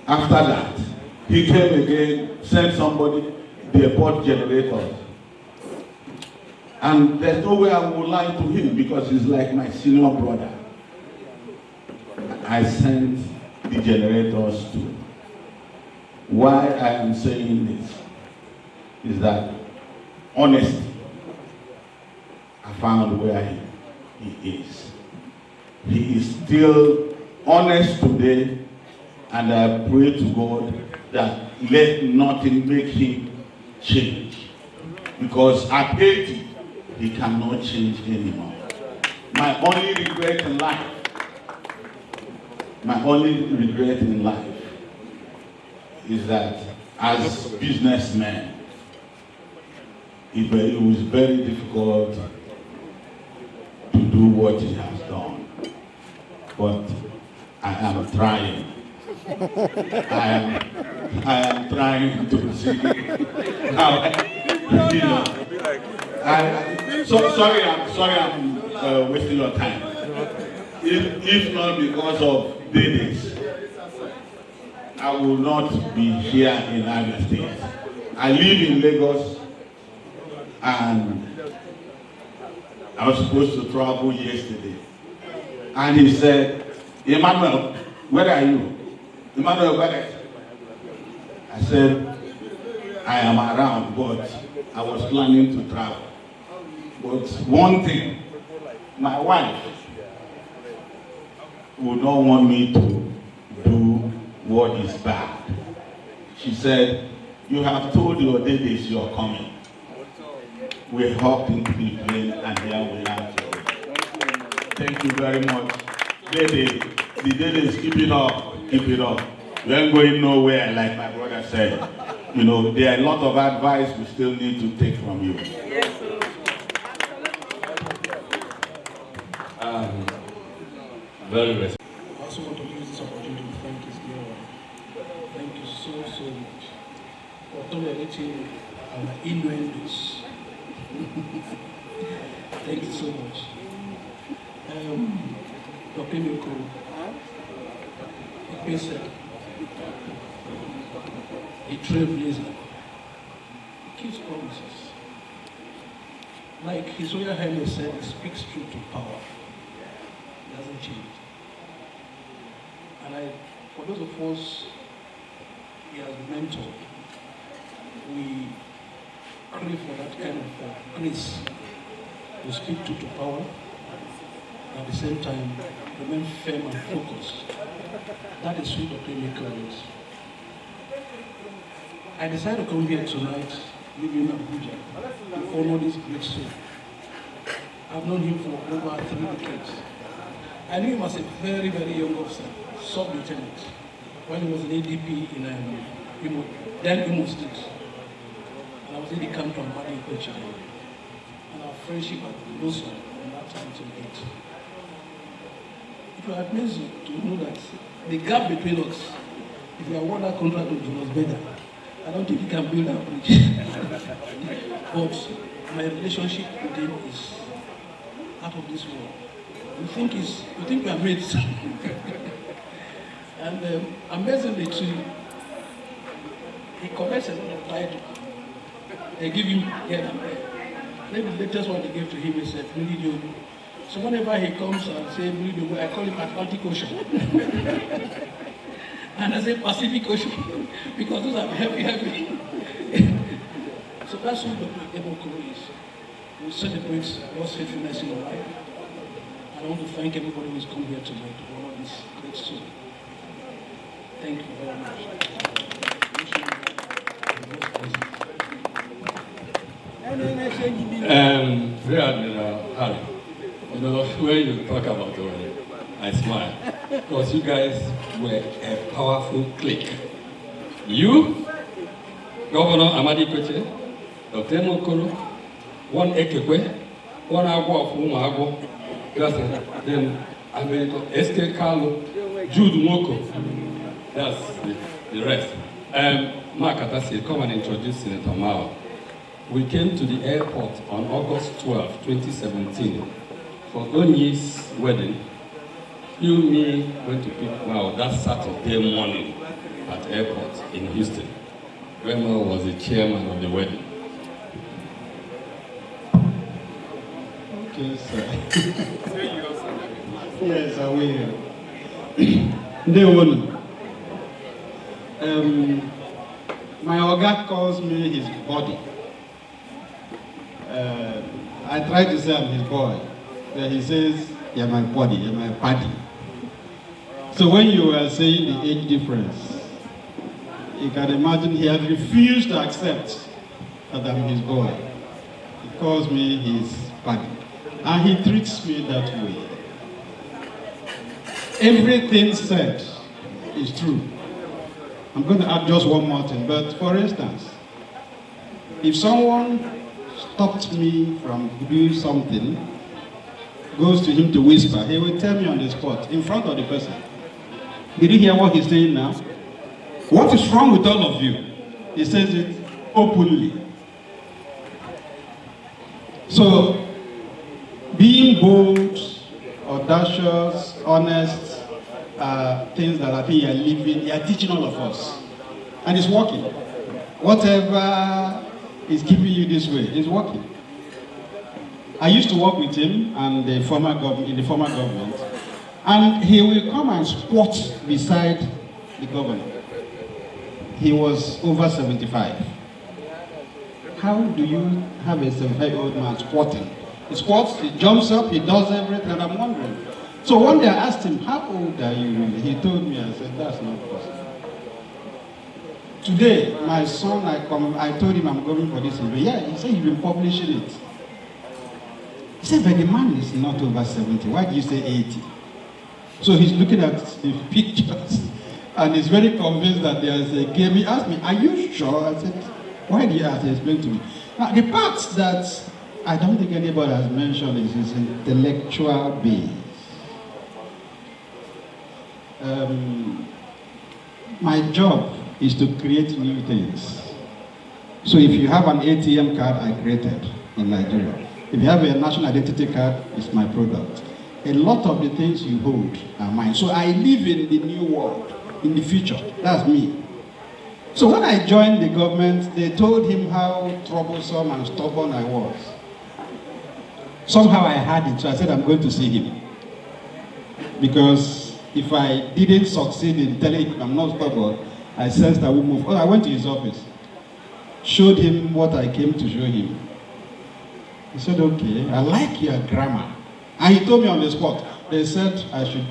Speaker 10: after that, he came again, sent somebody, they bought generators. And there's no way I would lie to him because he's like my senior brother. I sent the generators too. Why I am saying this is that honesty, I found where he is. He is still honest today, and I pray to God that let nothing make him change. Because at 80, he cannot change anymore. My only regret in life is that as businessmen, it was very difficult to do what he has done. But I am trying. I am trying to see how, you know. Sorry I'm wasting your time. If not because of Davis, I will not be here in Abia State. I live in Lagos, and I was supposed to travel yesterday. And he said, Emmanuel, where are you? Emmanuel, where are you? I said, I am around, but I was planning to travel. But one thing, my wife would not want me to do what is bad. She said, you have told your daddies you are coming. We hopped into the plane and here we are today. Thank you very much. The daddies, keep it up, keep it up. We ain't going nowhere, like my brother said. You know, there are a lot of advice we still need to take from you.
Speaker 8: Very nice.
Speaker 11: I also want to use this opportunity to thank his dear wife. Thank you so much for tolerating our innuendos. Thank you so much. Dr. Eme Okoro 80th, a trailblazer, keeps promises. Like His Royal Highness said, he speaks truth to power. It doesn't change. And for those of us he has mentored, we crave for that kind of grace to speak truth to power, and at the same time remain firm and focused. That is who Dr. Eme Okoro is. I decided to come here tonight, living in Abuja, to honor this great soul. I've known him for over 3 decades. I knew him as a very, very young officer, sub-lieutenant, when he was an ADP in Imo State. And I was in the camp from Eme Okoro 80th. And our friendship had blossomed from that time till date. It will amaze you to know that the gap between us, if you award that contract to was better. I don't think he can build that bridge. But my relationship with him is out of this world. You think we are mates. And amazingly too, he collects a lot of titles. They give him here and there. Maybe the latest one they gave to him is Videio. So whenever he comes and says Videio, I call him Atlantic Ocean. And I say Pacific Ocean, because those are heavy. So that's what Eme Okoro is. We celebrate God's faithfulness in our life. I want to thank everybody who's come here tonight to honor this great soul. Thank you very much.
Speaker 8: Rear Admiral Harry, you know, when you talk about the wedding, I smile. Because you guys were a powerful clique. You, Governor Amadi Kweche, Dr. Eme Okoro, one Ekekwe, one Agwo of Umuagwo, then America, S.K. Carlo, Jude Moko. That's the rest. Mark Atasi, come and introduce Senator Mao. We came to the airport on August 12, 2017 for Onyi's wedding. You, me, went to pick Mao that Saturday morning at airport in Houston, where Mao was the chairman of the wedding.
Speaker 12: Okay, sir. Yes, I will. My Oga calls me his body. I try to say I'm his boy. Then he says, you're my body, you're my paddy. So when you were saying the age difference, you can imagine he had refused to accept that I'm his boy. He calls me his paddy. And he treats me that way. Everything said is true. I'm going to add just one more thing, but for instance, if someone stopped me from doing something, goes to him to whisper, he will tell me on the spot, in front of the person. Did you hear what he's saying now? What is wrong with all of you? He says it openly. So, being bold, audacious, honest, things that I think you are living, you are teaching all of us. And it's working. Whatever is keeping you this way is working. I used to work with him and in the former government, and he will come and squat beside the governor. He was over 75. How do you have a 75-year-old man squatting? He squats, he jumps up, he does everything, and I'm wondering. So one day I asked him, how old are you really? He told me, I said, that's not possible. Today, my son, I told him I'm going for this event. Yeah, he said, you've been publishing it. He said, but the man is not over 70. Why do you say 80? So he's looking at the pictures, and he's very convinced that there's a game. He asked me, are you sure? I said, why do you ask? He explained to me. Now, the part that I don't think anybody has mentioned is his intellectual base. My job is to create new things. So if you have an ATM card, I created in Nigeria. If you have a national identity card, it's my product. A lot of the things you hold are mine. So I live in the new world, in the future. That's me. So when I joined the government, they told him how troublesome and stubborn I was. Somehow I had it, so I said I'm going to see him. Because if I didn't succeed in telling him I'm not stubborn, I sensed I would move. Oh, I went to his office, showed him what I came to show him. He said, okay, I like your grammar. And he told me on the spot, they said I should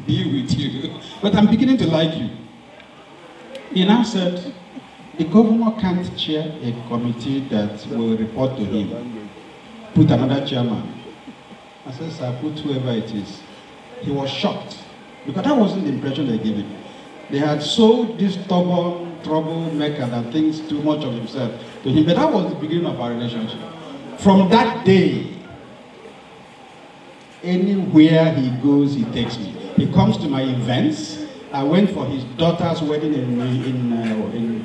Speaker 12: deal with you, but I'm beginning to like you. He now said, A governor can't chair a committee that will report to him. Put another chairman. I said, sir, put whoever it is. He was shocked because that wasn't the impression they gave him. They had sold this stubborn troublemaker that thinks too much of himself to him. But that was the beginning of our relationship. From that day, anywhere he goes, he takes me. He comes to my events. I went for his daughter's wedding in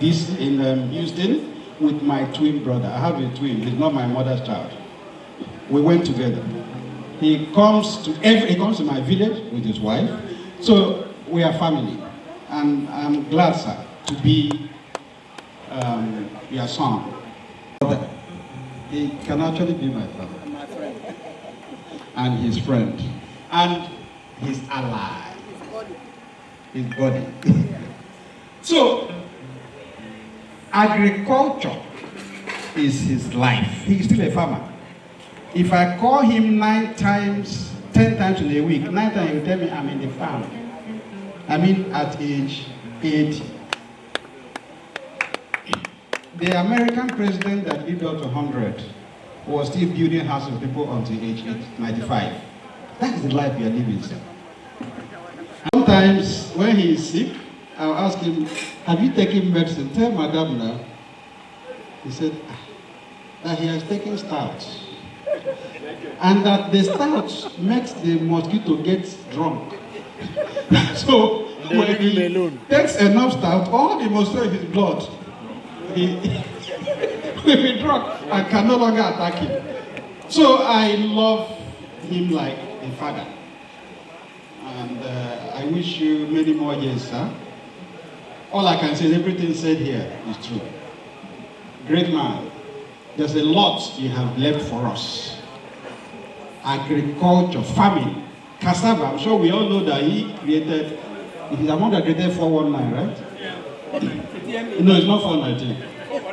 Speaker 12: Houston with my twin brother. I have a twin. He's not my mother's child. We went together. He comes to my village with his wife. So we are family. And I'm glad, sir, to be your son. He can actually be my father. And his friend. And his ally. His body. So, agriculture is his life. He's still a farmer. If I call him 10 times in a week, 9 times he will tell me I'm in the farm. I mean, at age 80. The American president that lived up to 100 was still building houses for people until age 95. That is the life we are living, sir. Sometimes when he is sick, I'll ask him, have you taken medicine? Tell madam now. He said, that he has taken starch. And that the starch makes the mosquito get drunk. So when he takes enough starch, all the mosquito in his blood, he will be drunk and can no longer attack him. So I love him like a father. And I wish you many more years, sir. All I can say is everything said here is true. Great man. There's a lot you have left for us. Agriculture, farming, cassava. I'm sure we all know that he created, he's among the created 419, right? No, it's not 419.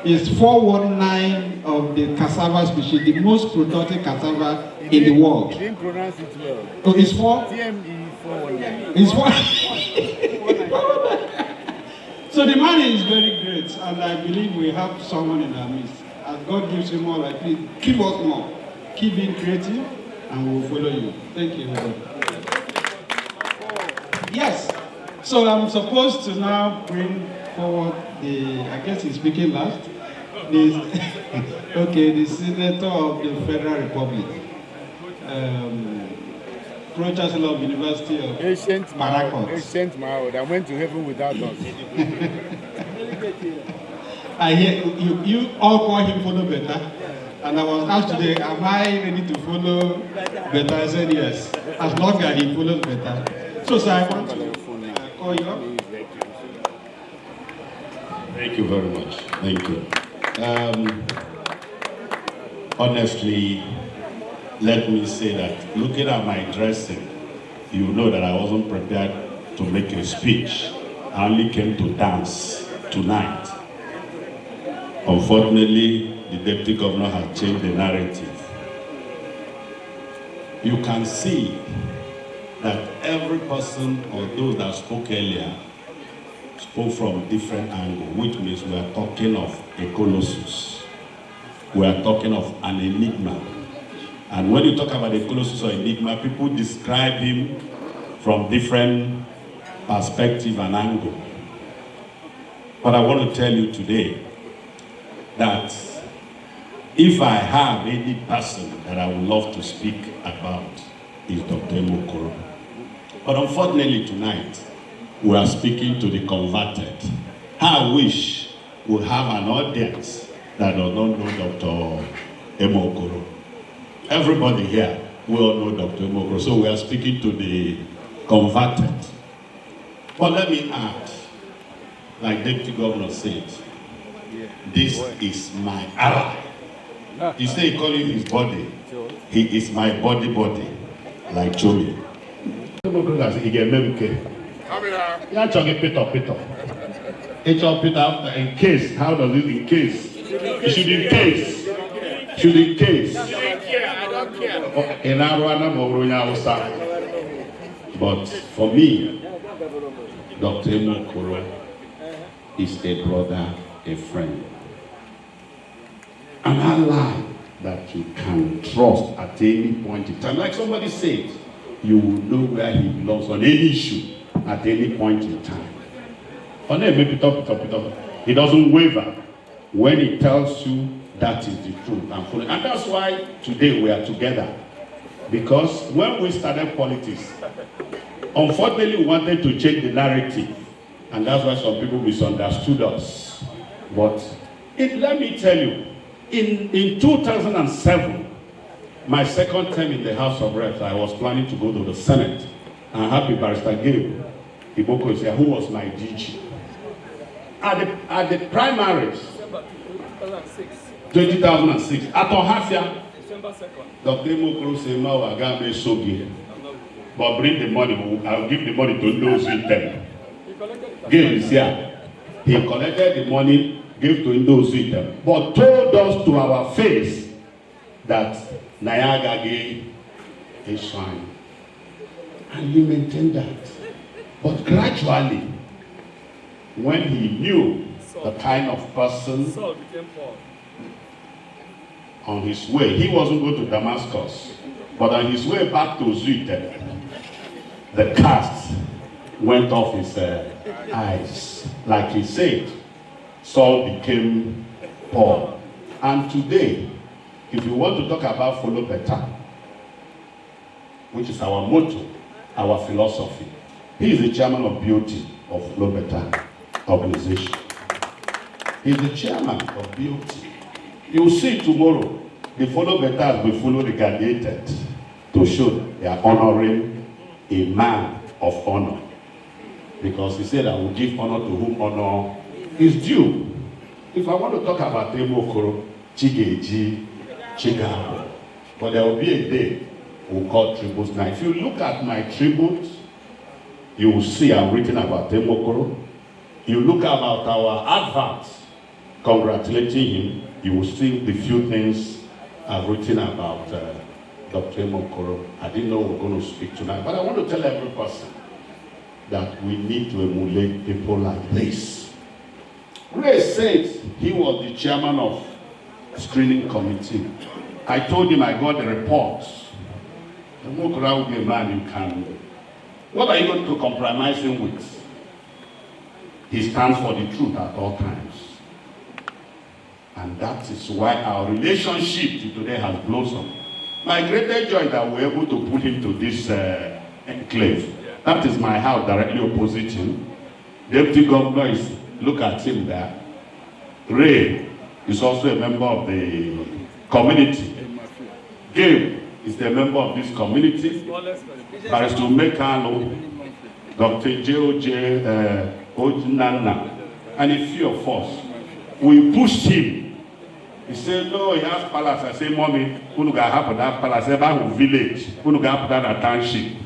Speaker 12: It's 419 of the cassava species, the most productive cassava in the world.
Speaker 13: He didn't pronounce it well.
Speaker 12: Oh, it's 4?
Speaker 13: TME 419.
Speaker 12: It's 4. So the man is very great, and I believe we have someone in our midst. As God gives you more, like, please give us more. Keep being creative, and we will follow you. Thank you, everybody. Yes. So I'm supposed to now bring forward I guess he's speaking last. The Senator of the Federal Republic. Pro-Chancellor of University of Maracot.
Speaker 13: Ancient Mao that went to heaven without us.
Speaker 12: I hear you all call him follow better. And I was asked today, am I ready to follow better? I said yes, as long as he follows better. So sir, I want to call you up.
Speaker 10: Thank you very much. Thank you. Honestly, let me say that looking at my dressing, you know that I wasn't prepared to make a speech. I only came to dance tonight. Unfortunately, the Deputy Governor has changed the narrative. You can see that every person or those that spoke earlier spoke from different angles, which means we are talking of a colossus. We are talking of an enigma. And when you talk about a colossus or enigma, people describe him from different perspective and angle. But I want to tell you today that if I have any person that I would love to speak about, is Dr. Eme Okoro. But unfortunately tonight, we are speaking to the converted. I wish we have an audience that does not know Dr. Eme Okoro. Everybody here, we all know Dr. Eme Okoro, so we are speaking to the converted. But let me add, like Deputy Governor said, this is my ally. He said he called him his body. He is my body, like Joey. In case, how does it in case? It should in case. Should in case. But for me, Dr. Eme Okoro is a brother a friend. An ally that you can trust at any point in time. Like somebody said, you will know where he belongs on any issue at any point in time. He doesn't waver when he tells you that is the truth. And that's why today we are together. Because when we started politics, unfortunately we wanted to change the narrative. And that's why some people misunderstood us. But let me tell you, in 2007, my second term in the House of Reps, I was planning to go to the Senate. And happy Barrister Gabe Iboko said, who was my DG. At the primaries, 2006, at Ohafia, Dr. Eme Okoro said, but bring the money, I'll give the money to those with them. Gabe is here. He collected the money, gave to those with them, but told us to our face that Nayaga gave a sign. And he maintained that. But gradually, when he knew the kind of person on his way, he wasn't going to Damascus, but on his way back to Zuite, the cast went off his eyes. Like he said, Saul became Paul. And today, if you want to talk about follow better, which is our motto, our philosophy, he is the chairman of beauty of Follow Better organization. He is the chairman of beauty. You will see tomorrow, the Follow Better has been fully regulated to show they are honoring a man of honor. Because he said, I will give honor to whom honor is due. If I want to talk about Eme Okoro, Chigeji, Chigabo, but there will be a day we'll call tributes. Now, if you look at my tributes, you will see I've written about Eme Okoro. You look about our adverts congratulating him, you will see the few things I've written about Dr. Eme Okoro. I didn't know we were going to speak tonight, but I want to tell every person that we need to emulate people like this. Ray said he was the chairman of screening committee. I told him I got the reports. Eme Okoro will be a man you can. What are you going to compromise him with? He stands for the truth at all times. And that is why our relationship today has blossomed. My greatest joy is that we're able to put him to this enclave. That is my house directly opposite him. Deputy Governor is, look at him there. Ray is also a member of the community. Gabe is the member of this community. Barrister Mekano, Dr. J.O.J. Ojnana, and a few of us. We pushed him. He said, no, he has palace. I said, Mommy, who got happen that palace? About village, who got that township.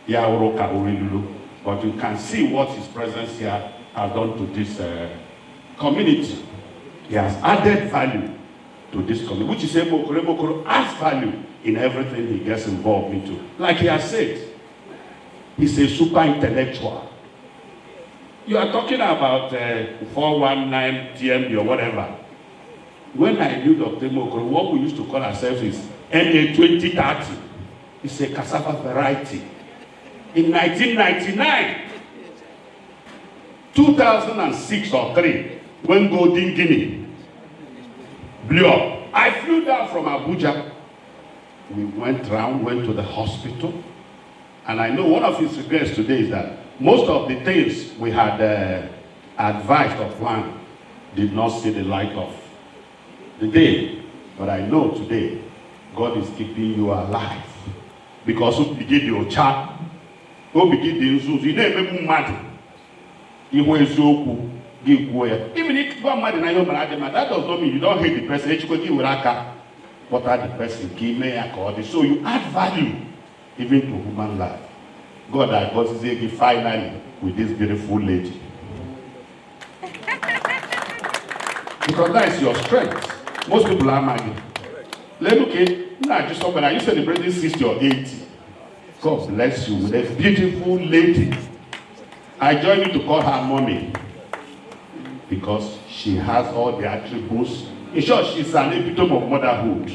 Speaker 10: But you can see what his presence here has done to this community. He has added value to this community, which is Eme Okoro adds value in everything he gets involved into. Like he has said, he's a super intellectual. You are talking about 419 TMB or whatever. When I knew Dr. Eme Okoro, what we used to call ourselves is NA 2030. It's a cassava variety. In 1999, 2006 or 3, when Golden Guinea blew up, I flew down from Abuja. We went around, went to the hospital, and I know one of his regrets today is that most of the things we had advised or planned did not see the light of the day. But I know today, God is keeping you alive. Because who begin the chat, who begin the Zeus, you never mad. You were so give way. Even if you are mad in your man, that does not mean you don't hate the person. What are the person? So you add value even to human life. God has got to finally with this beautiful lady. Because that is your strength. Most people are married. Let me okay, now just somebody, are you celebrating 60 or 80? God bless you with a beautiful lady. I join you to call her mommy.
Speaker 14: because she has all the attributes. In short, she's an epitome of motherhood.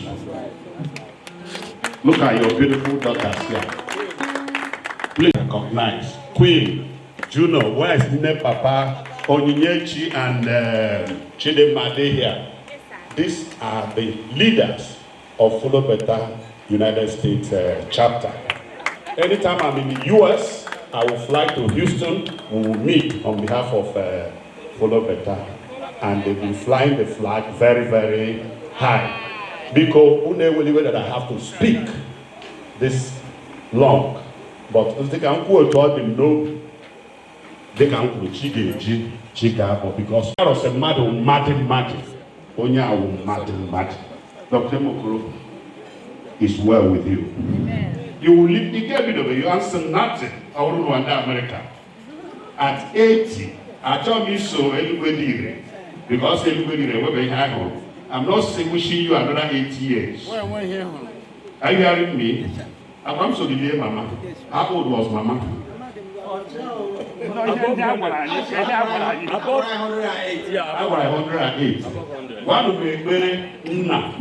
Speaker 14: Look at your beautiful daughters here. Please recognize Queen Juno. Where is Nne Papa, Onyinyechi, and Chidemade here? These are the leaders of Follow Better United States chapter. Anytime I'm in the US, I will fly to Houston. We will meet on behalf of Follow Better, and they will fly the flag very, very high. Because unewele that I have to speak this long, but they can quote all them know. They can quote Chiga, because I was a mad. Only I will mad. Dr. Eme Okoro is well with you. Amen. You will live the game, you answer nothing. I will go under America. At 80, I told me so, everybody, because everybody will be high. I'm not saying wishing you another 80 years. Are you hearing me? I'm so delayed, Mama. How old was Mama? About 108. One of the very no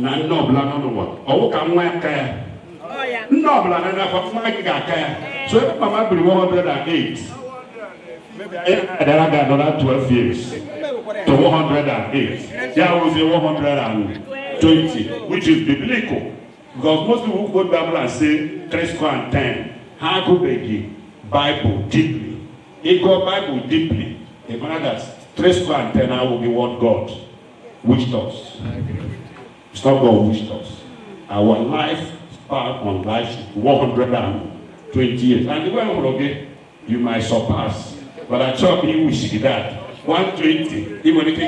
Speaker 14: one. Oh, can one kaya? No blood for my kaya. So Mama be 108. Then I got another 12 years to 108. There was a 120, which is biblical. Because most people go Bible and say 3 square and 10. How could they Bible deeply? He got Bible deeply. The man that's 3 square and 10 will be what God wished us. It's not God wished us. Our life span on life 120 years. And the way okay, you might surpass. But I thought he wish that 120. Even if you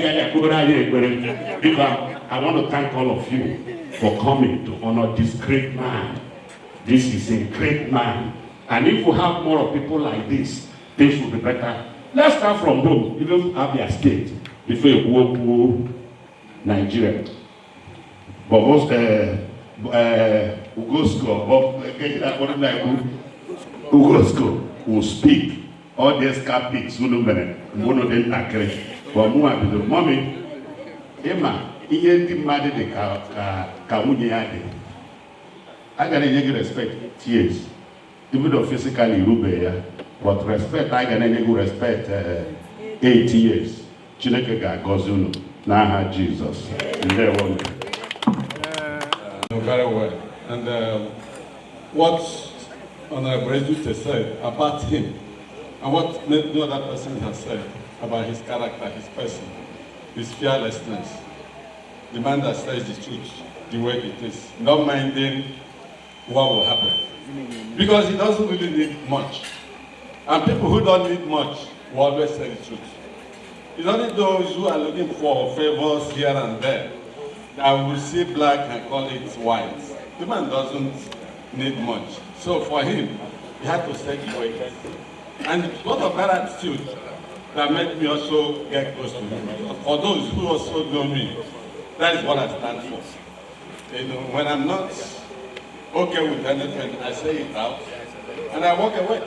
Speaker 14: because I want to thank all of you for coming to honor this great man. This is a great man. And if we have more of people like this, things will be better. Let's start from home, even Abia State, before you go to Nigeria. But most Ugosko will speak. All these captives who know one of them are crazy. But mommy, Emma, he ain't mad the Kawunyade. I gotta respect tears. Even though physically Rube, but respect, I can respect 8 years. Chineke ga Gozuno, Naha Jesus. And there one.
Speaker 6: Very well. And what Honorable Edute said about him, and what no other person has said about his character, his person, his fearlessness, the man that says the truth the way it is, not minding what will happen. Because he doesn't really need much. And people who don't need much will always say the truth. It's only those who are looking for favors here and there that will see black and call it white. The man doesn't need much. So for him, he had to say the way it is. And it's because of that attitude that made me also get close to him. For those who also know me, that is what I stand for. You know, when I'm not okay with anything, I say it out, and I walk away.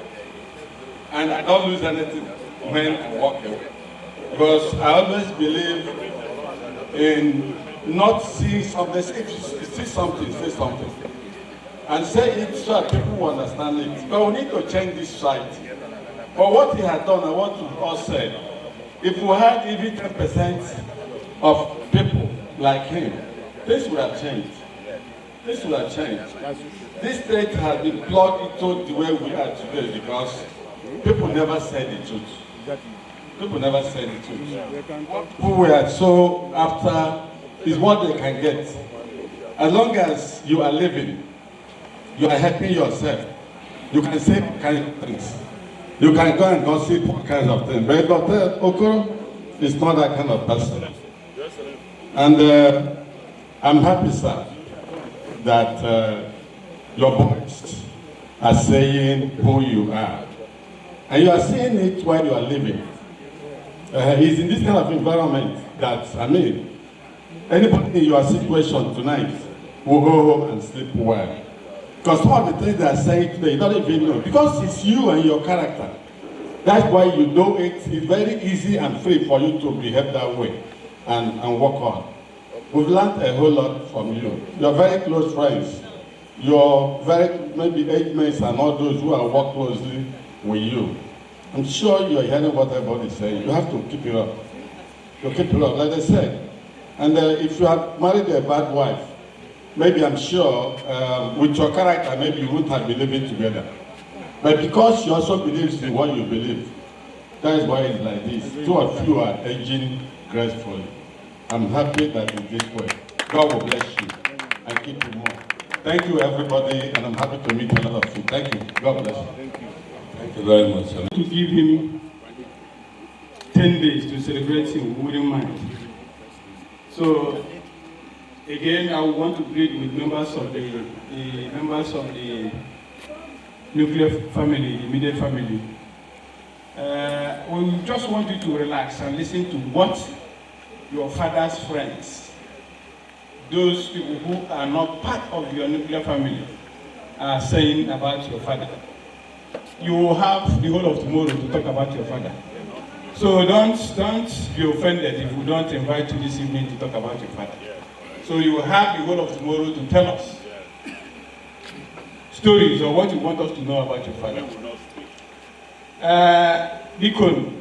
Speaker 6: And I don't lose anything when I walk away. Because I always believe in not seeing something. If you see something, say something. And say it so that people will understand it. But we need to change this society. For what he had done and what you all said, if we had even 10% of people like him, this would have changed. This would have changed. This state has been plugged into the way we are today because people never said the truth. People never said the truth. Who we are so after is what they can get. As long as you are living, you are helping yourself, you can say kind of things. You can go and gossip all kinds of things. But Dr. Okoro is not that kind of person. And I'm happy, sir, that your boys are saying who you are. And you are saying it while you are living. It's in this kind of environment that, I mean, anybody in your situation tonight will go home and sleep well. Because some of the things they are saying today, you don't even know. Because it's you and your character. That's why you know it's very easy and free for you to behave that way and work on. We've learned a whole lot from you. You're very close friends. You're maybe 8 mates and all those who have worked closely with you. I'm sure you're hearing what everybody's saying. You have to keep it up. You keep it up, like I said. And if you have married a bad wife, maybe I'm sure with your character, maybe you wouldn't have been living together. But because she also believes in what you believe, that is why it's like this. Two of you are aging gracefully. I'm happy that it's this way. God will bless you and keep you more. Thank you, everybody, and I'm happy to meet a lot of you. Thank you. God bless you. Thank you.
Speaker 14: Thank you very much.
Speaker 5: To give him 10 days to celebrate him, we wouldn't mind. So, again, I want to plead with members of the nuclear family, the immediate family. We just want you to relax and listen to what your father's friends, those people who are not part of your nuclear family, are saying about your father. You will have the whole of tomorrow to talk about your father. So don't be offended if we don't invite you this evening to talk about your father. So you will have the whole of tomorrow to tell us stories or what you want us to know about your father. Bikon,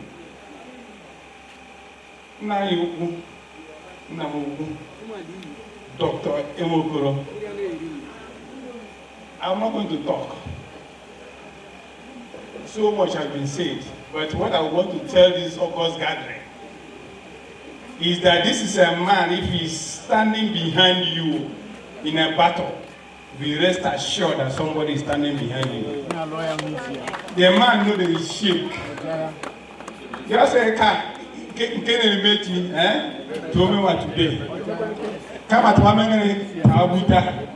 Speaker 5: Dr. Eme Okoro. I'm not going to talk. So much has been said, but what I want to tell this August gathering is that this is a man, if he's standing behind you in a battle, be rest assured that somebody is standing behind you. The man knows the shake. Just say, can told me what today. Come at Abuja.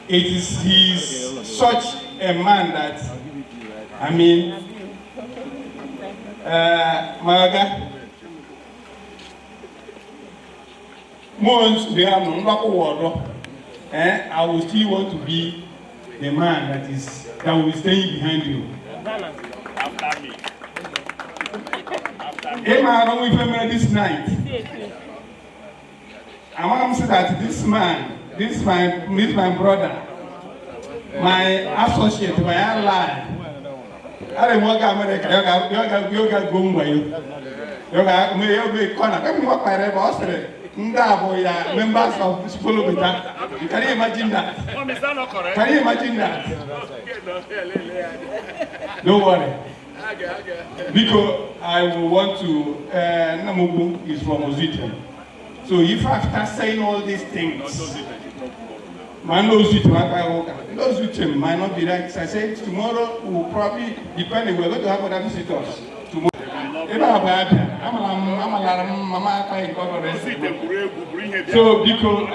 Speaker 5: He's such a man that, I mean, Malaga, most they have no water, I will still want to be the man that will be staying behind you.
Speaker 1: After me.
Speaker 5: Eme Okoro with me this night. I want to say that this man, this my brother, my associate, my ally. I don't want America. Yoga Gumba. Yoga may corner. Come walk my boss. Members of this follow with that. Can you imagine that? Can you imagine that? Don't worry. Because I will want to, Namubu is from Ozita. So if after saying all these things, man knows it, those with him might not be right. So I said tomorrow will probably depend. We're going to have other visitors tomorrow. So because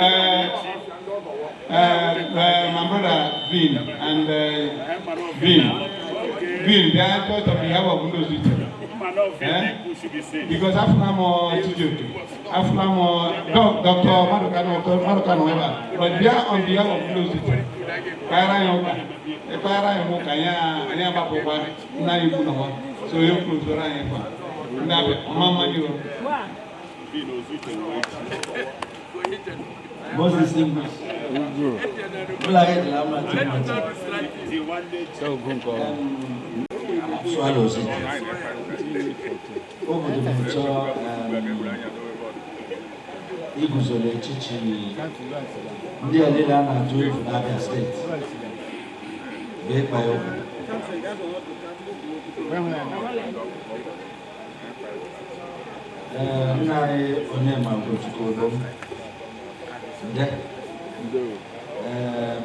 Speaker 5: my brother Vin and Vin, they are part of the hour of Windows Victor. Because Dr. Marukano, but they are on the hour of Windows Victor. So you could run Mama.
Speaker 15: Most distinguished. Swallows it. Over the motor, Iguzole Chichi, dear Lilana, to Abia State. Big by open.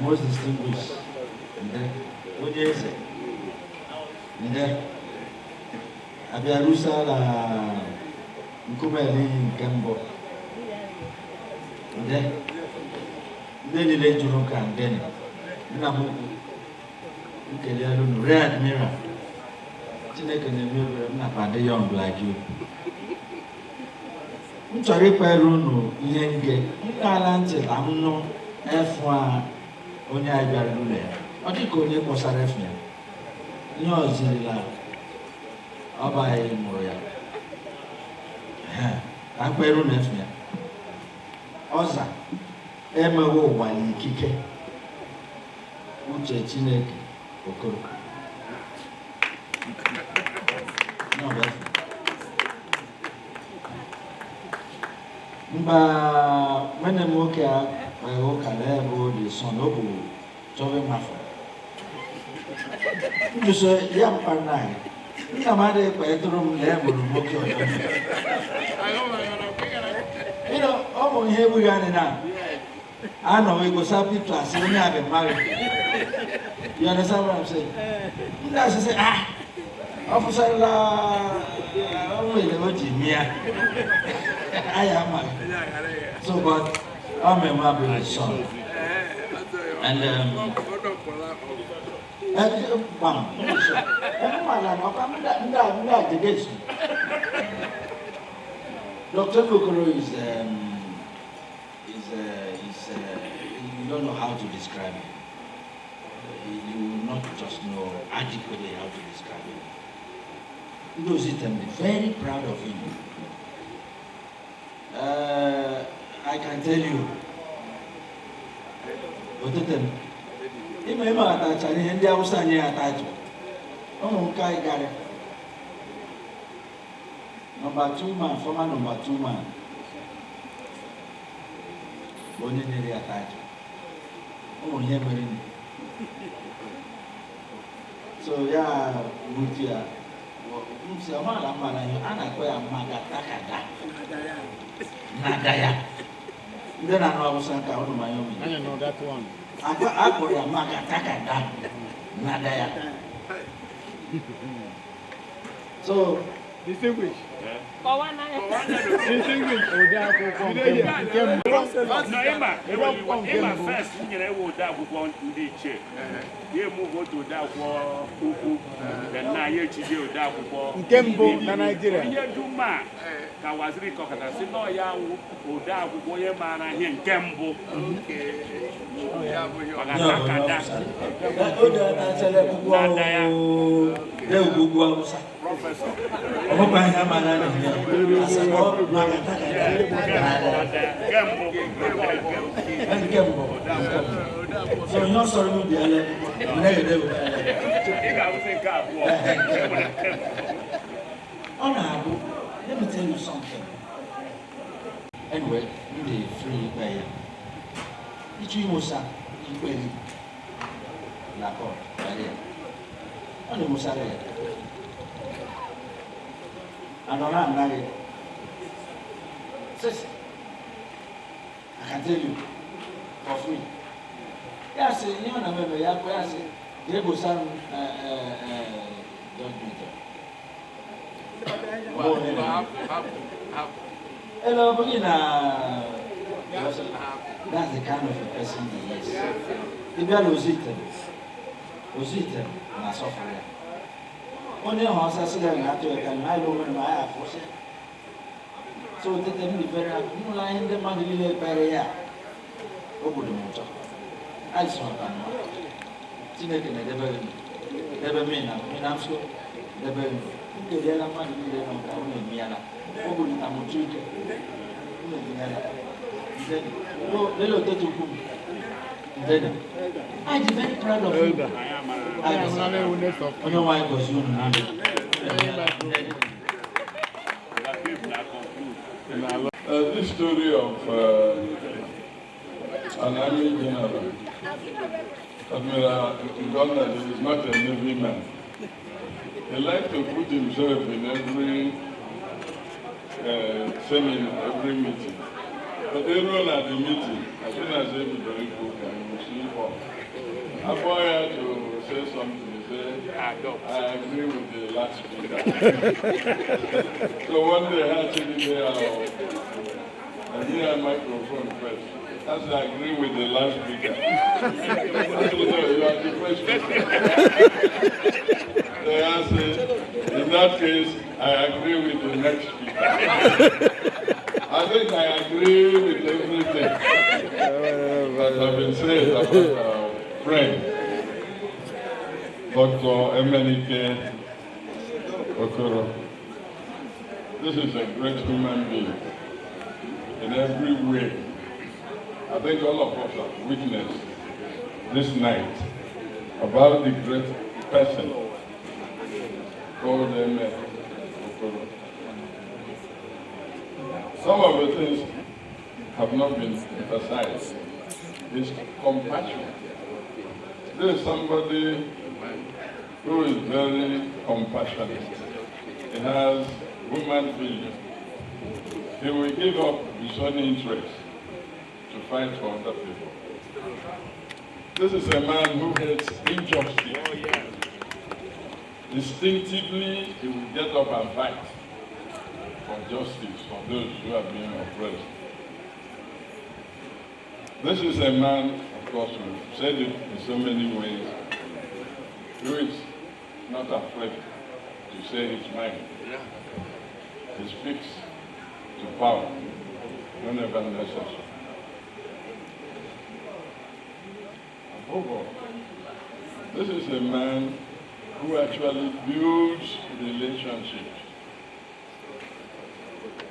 Speaker 15: Most distinguished. What do you say? Abiarusa la Nkumeli Gambo. Then the Juruka and then Namu Ukelialu Red Mirror. Tineke and the mirror, not young like you. Sorry, Peruno, Yenge, Galante, Amno, F1, Onya Garule. What do you call it was a refuge? ihe ọzirila ọbaghị mụrụ ya akperu na-efe ya ọza emewe ụwa n'ikike uche Chineke Okoro mba nwene m nwoke a kpere ụka n'ebe ọ dị sọ na o bụ chọrọ ịmafọ njụso ya mkpanna anyị nna m adịghị kpetụrụ m na emụrụ nwoke ọzọ ọ bụ ihe egbughị anyị na anọ egosa picture asị onye a bụ mmadụ you understand what I'm saying? Ndị asịsị ọ fụsarala nwere o ji mịa aya amaghị so but ọ meme abụghị son and Dr. Okoro is you don't know how to describe him. You will not just know adequately how to describe him. He knows it and be very proud of him. I can tell you. But ime atachara ihe ndị Awụsa anyị atachụ ụmụ nke anyị gara number 2 man, former number 2 man onye nyere atachụ ụmụ ihe mere so ya wuti ya msi ọmala mmara ihe a na-akpọ ya mmaga takada nadaya ndị na-anụ Awụsa nka ụnụ manya omi akpọrọ ya maka takada nadaya
Speaker 5: so distinguish distinguish ode akwụkwọ
Speaker 1: Ema first nyere ewe ode akwụkwọ ndị ichie ya emuve otu ode akwụkwọ ukwu na ya echije ode akwụkwọ
Speaker 5: nke mbụ na Nigeria
Speaker 1: onye duma ka waziri kọkọta si nọ ya ode akwụkwọ onye maara ihe nke mbụ
Speaker 15: so you're sorry to be let me tell you something. Anyway, you free by Ichi Musa, Ikweli, Lako, Maria. Only Musa there. And on I'm married. Sis, I can tell you, for free. Yes, you know, I'm a yes, Grebo San, don't beat hello, Bogina. That's the kind of a person he is. If you are Rosita, and I suffer. Only a horse I said, I know when my eye was it. So they tell me very you line the money barrier. Over the motor. I saw that. Tineke never mean I'm so never. The other money we don't come in Miana. Over the Tamutuke. Then I'm very proud of you. I know why because you
Speaker 6: this story of an army general, Admiral Uganda is not a Navy man. He likes to put himself in every seminar, every meeting. But they run at the meeting, as soon as everybody goes and you see him. I wanted to say something. He said, I agree with the last speaker. So one day I actually say, I hear a microphone first. I said, I agree with the last speaker. I said, no, you are the first speaker. They answered, in that case, I agree with the next speaker. I think I agree with everything that has been said about our friend. Dr. Eme Okoro. This is a great human being in every way. I think all of us have witnessed this night about the great person called Eme Okoro. Some of the things have not been emphasized. His compassion. There is somebody who is very compassionate. He has human feeling. He will give up his own interest to fight for other people. This is a man who hates injustice. Instinctively, he will get up and fight for justice for those who are being oppressed. This is a man, of course, we've said it in so many ways, who is not afraid to say his mind. He speaks to power whenever necessary. Above all, this is a man who actually builds relationships.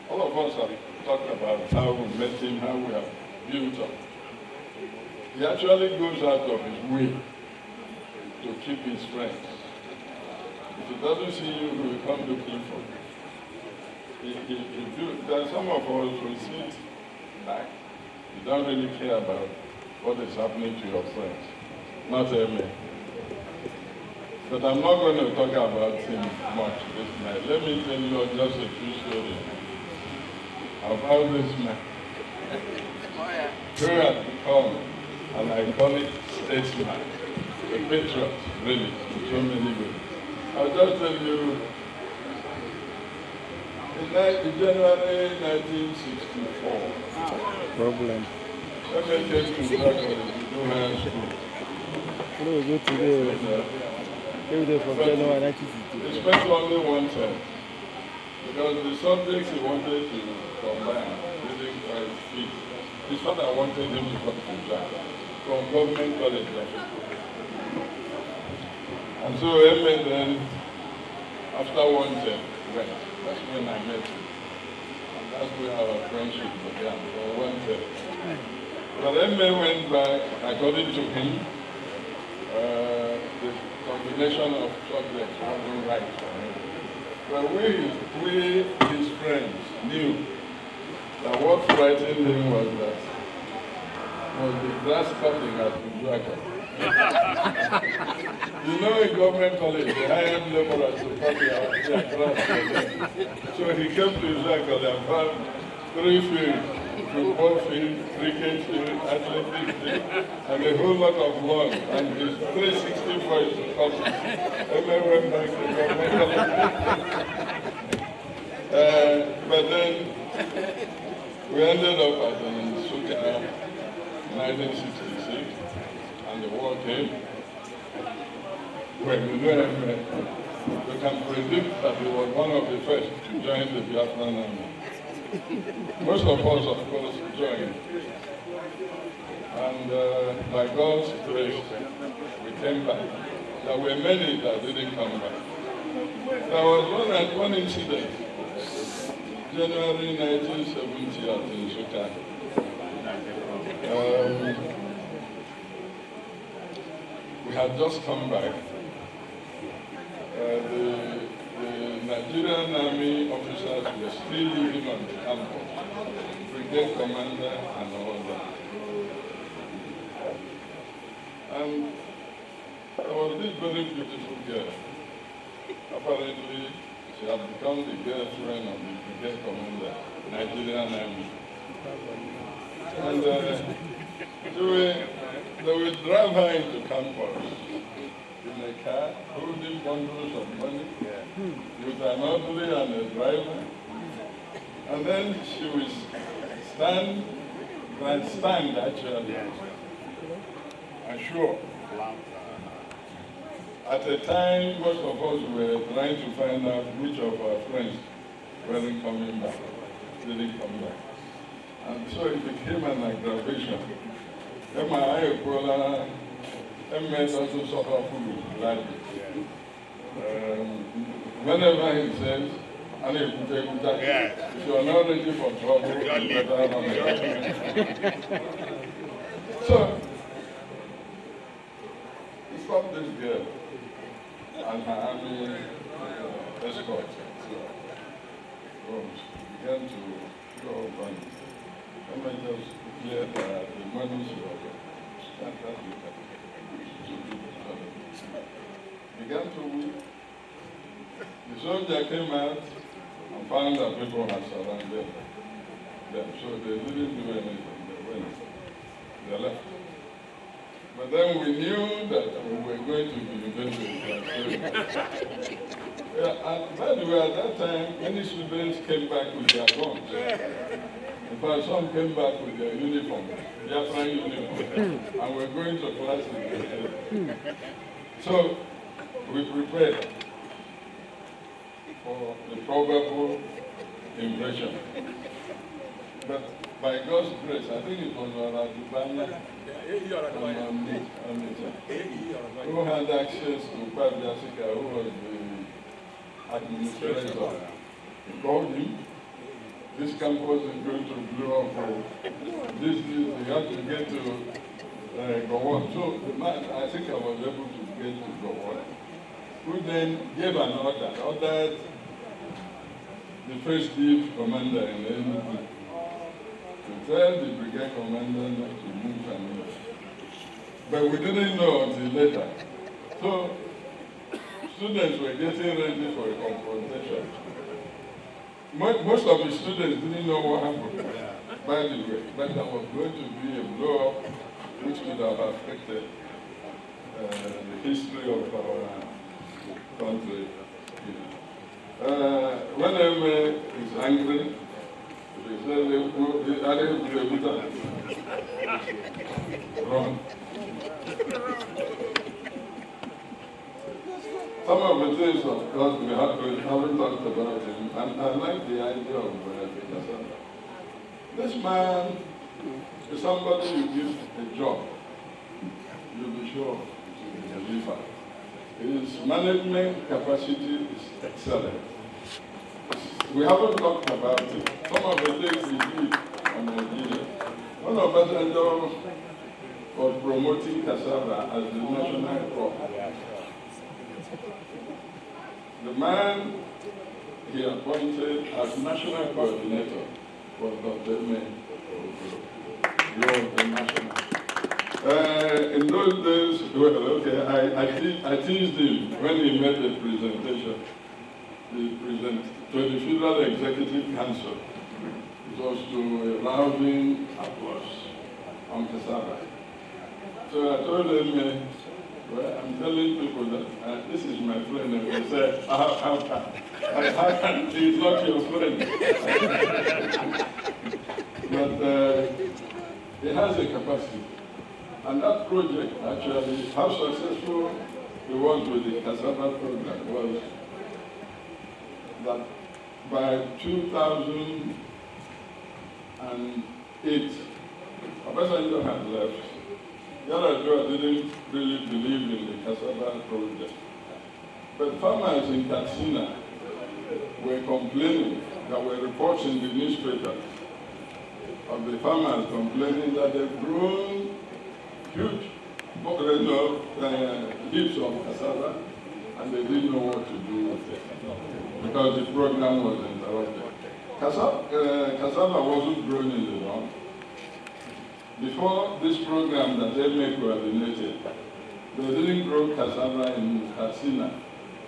Speaker 6: All of us have talked about how we met him, how we have built up. He actually goes out of his way to keep his friends. If he doesn't see you, he will come looking for you. There are some of us who sit back. You don't really care about what is happening to your friends. Not me. But I'm not going to talk about him much this night. Let me tell you just a true story about this man who has become an iconic statesman, a patriot, really, in so many ways. I'll just tell you, in January 1964,
Speaker 13: Problem.
Speaker 6: when I came to Zachary, to do high school,
Speaker 13: Where we go today? Every day from January 1962.
Speaker 6: he spent only one term, because the subjects he wanted to combine didn't quite fit. His father wanted him to come to Zachary from government college. And so Eme then, after one term, went. That's when I met him. And that's where our friendship began, for one term. But Eme went back, according to him, the combination of subjects wasn't right for him. But we, his friends, knew that what frightened him was the grass cutting at Ujuaka. You know, in government college, they hired laborers to cut their grass. So he came to Ujuaka and found 3 fields, football field, cricket field, athletic field, and a whole lot of lawn. And his 360 boys to cut it. Eme went back to government college. But then we ended up at an Suka 1966, and the war came. When we know Eme, we can predict that he was one of the first to join the Biafran army. Most of us, of course, joined. And by God's grace, we came back. There were many that didn't come back. There was one incident, January 1970 at Nsukka. We had just come back. The Nigerian Army officers were still living on the campus, brigade commander and all that. And there was this very beautiful girl. Apparently, she had become the girlfriend of the brigade commander, Nigerian Army. And they would drive her into campus in a car, holding bundles of money, with an orderly and a driver. And then she would grandstand actually, and show. At the time, most of us were trying to find out which of our friends weren't coming back, didn't come back. And so it became an aggravation. Eme Okoro 80th also suffered food gladly. Whenever he says, if you are not ready for trouble, you better run away. So, he stopped this girl and her army escort. So, began to go on. And I just cleared the money she was began to weep. The soldier came out and found that people had surrounded them, so they didn't do anything. They went. They left. But then we knew that we were going to be invaded. And by the way, at that time, many students came back with their guns. In fact, some came back with their uniform, their flying uniform, and we're going to class in the head. So we prepared for the probable invasion. But by God's grace, I think it was Radibana who had access to Pabiasika, who was the administrator. He called him. This campus is going to blow up. You have to get to go on. So the man, I think I was able to get to go on. Who then gave an ordered the first div commander in the Enugu to tell the brigade commander not to move and move. But we didn't know until later. So students were getting ready for a confrontation. Most of the students didn't know what happened, by the way, but there was going to be a blow-up which could have affected the history of our country. When Eme is angry, he says, run. Some of the things, of course, we haven't talked about him, and I like the idea of Kasaba. This man is somebody you give a job, you'll be sure to deliver. His management capacity is excellent. We haven't talked about it. Some of the things he did on Nigeria. One of us was promoting cassava as the national crop. The man he appointed as national coordinator was Dr. Eme Okoro. He was the national. In those days, well, okay, I teased him when he made the presentation. He presented to the Federal Executive Council. It was to a rousing applause on cassava. So I told him, well, I'm telling people that this is my friend, and they said, how can he's not your friend? But he has a capacity. And that project, actually, how successful it was with the cassava program was that by 2008, Obasanjo had left. Yar'Adua didn't really believe in the cassava project. But farmers in Katsina were complaining. There were reports in the newspaper of the farmers complaining that they've grown huge heaps of cassava and they didn't know what to do with it because the program was interrupted. Cassava wasn't grown in the north. Before this program that Eme coordinated, they didn't grow cassava in Katsina.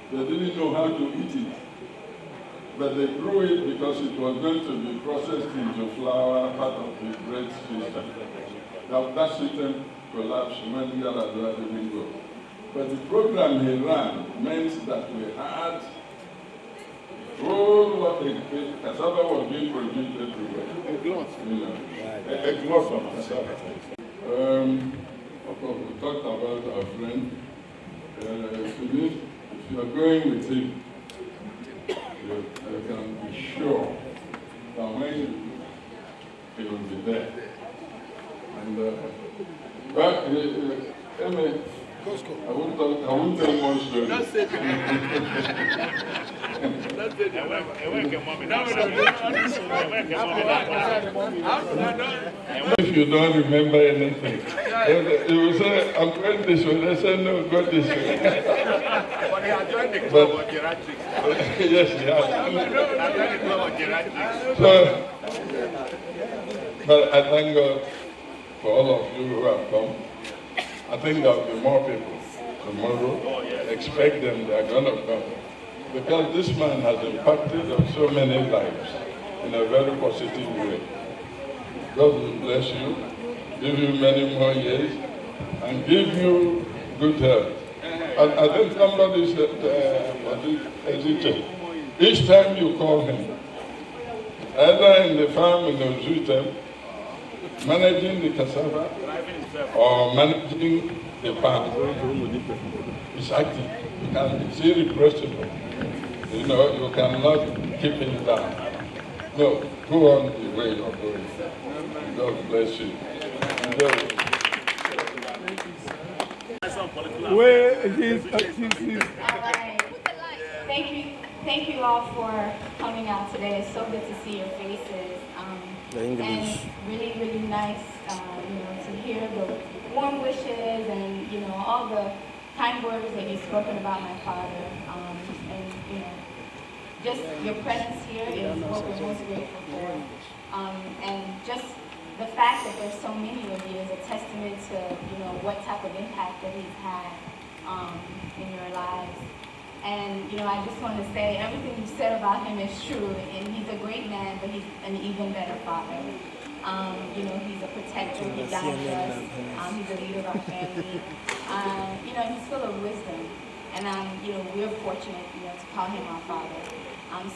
Speaker 6: They didn't know how to eat it. But they grew it because it was going to be processed into flour, part of the bread system. That system collapsed when Yar'Adua didn't go. But the program he ran meant that we had a whole lot of cassava was being produced everywhere. A lot of cassava. We talked about our friend. If you are going with him, you can be sure that when he will be there. And Eme, I won't tell more stories.
Speaker 1: Don't say that.
Speaker 6: If you don't remember anything, you will say, I'm going this way. They say, no, go this way. But yes, yeah. So, but I thank God for all of you who have come. I think there will be more people tomorrow. Expect them, they are going to come. Because this man has impacted on so many lives in a very positive way. God will bless you, give you many more years, and give you good health. And I think somebody said, each time you call him, either in the farm in Ozutem, managing the cassava, or managing the farm, it's active. It's irrepressible. You know, you cannot keep him down. No, go on the way you're going. God bless you.
Speaker 16: Thank you all for coming out today. It's so good to see your faces. And really, really nice, to hear the warm wishes and, all the kind words that you've spoken about my father. Just your presence here is what we're most grateful for. And just the fact that there's so many of you is a testament to, what type of impact that he's had in your lives. And, I just want to say everything you said about him is true. And he's a great man, but he's an even better father. He's a protector, he guides us, he's a leader of our family. He's full of wisdom. And, we're fortunate, to call him our father.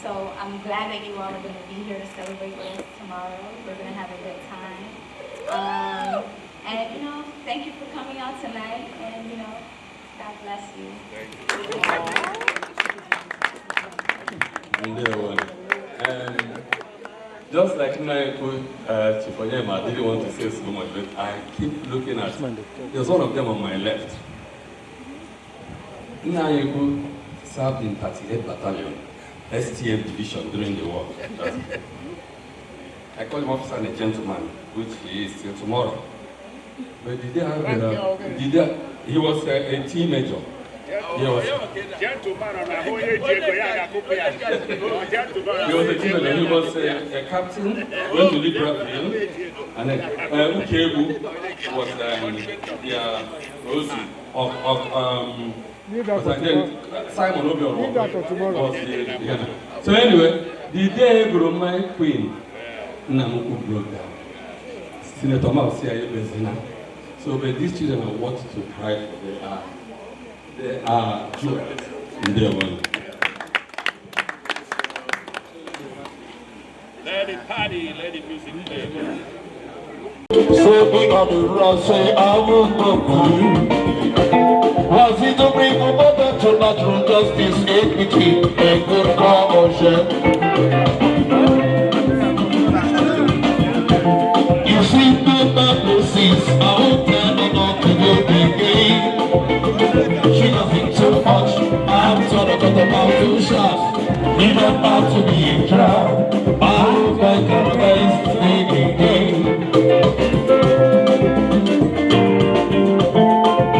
Speaker 16: So I'm glad that you all are going to be here to celebrate with us tomorrow. We're going to have a good time. And, thank you for coming out tonight. And, God bless you.
Speaker 8: Just like Chifonyema, I didn't want to say so much, but I keep looking at, there's one of them on my left. Nnayeku served in 38th Battalion, STF Division during the war. I call him officer and a gentleman, which he is till tomorrow. But he was a team major. He was a team major. He was a captain, went to Libreville, and then Ukebu was Simon Obior. So anyway, the day my queen, Namuku broke down. Senator Mausia Bezina. So but these children are what to cry for. They are jewels in their world.
Speaker 1: Let it party, let the music play.
Speaker 17: Soaking on the road, say I will not believe. Was it to bring about to natural justice, equity, and good caution? You see the places out there not to go again. She nothing too much. I'm trying to cut about 2 shots. You don't have to be a crowd. I'll make a best thing again.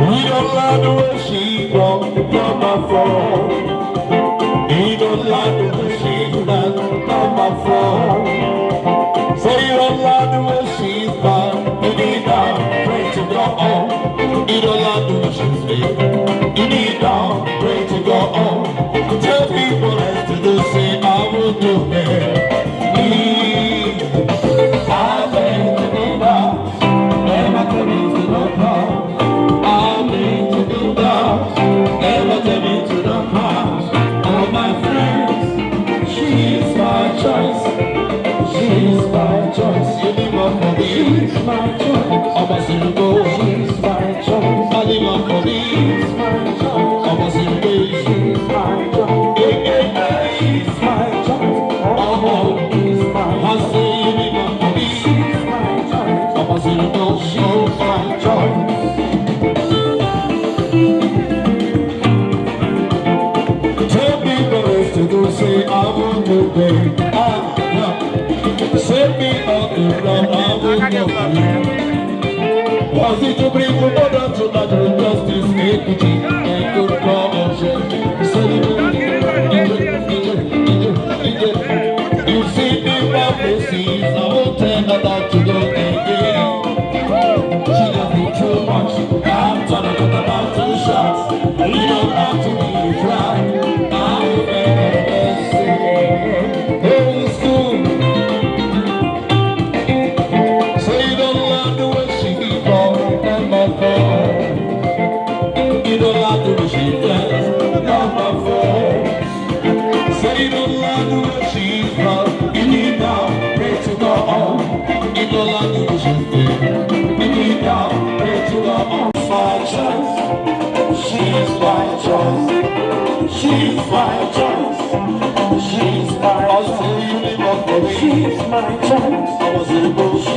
Speaker 17: We don't like the way she walked on my phone. We don't like the way she danced on my phone. So you don't like the way she's back. You need down, pray to go home. You don't like the way she's big. You need down, pray to go home. Tell people as to do, say I will do it. I made to be down, never to be to the past. I made to be down, never to be to the past. Oh my friends, she's my choice. She's my choice. You live up for me. She's my choice. I'm a single. She's my choice. I live up for me. She's my choice. I'm a single. She's my choice. She's my choice. She's my choice. I say you live up for me. She's my choice. I'm a single. She's my choice. will go there. Save me on the ground, I will go there. Was it to bring the mother to natural justice, equity, and good governance? You see me prophecies, I will tell her that to go again. She does me too much, I'm turning to the mouth two shots. You don't have to be dry, I'm old school. So you don't love the way she falls on my phone. You don't love the way she does on my phone. So you don't love the way she's falls. You need now, pray to go home. You don't love the way she's there. You need now, pray to go home. My choice, she's my choice. She's my choice. She's my choice. She's my choice. I was in the bush.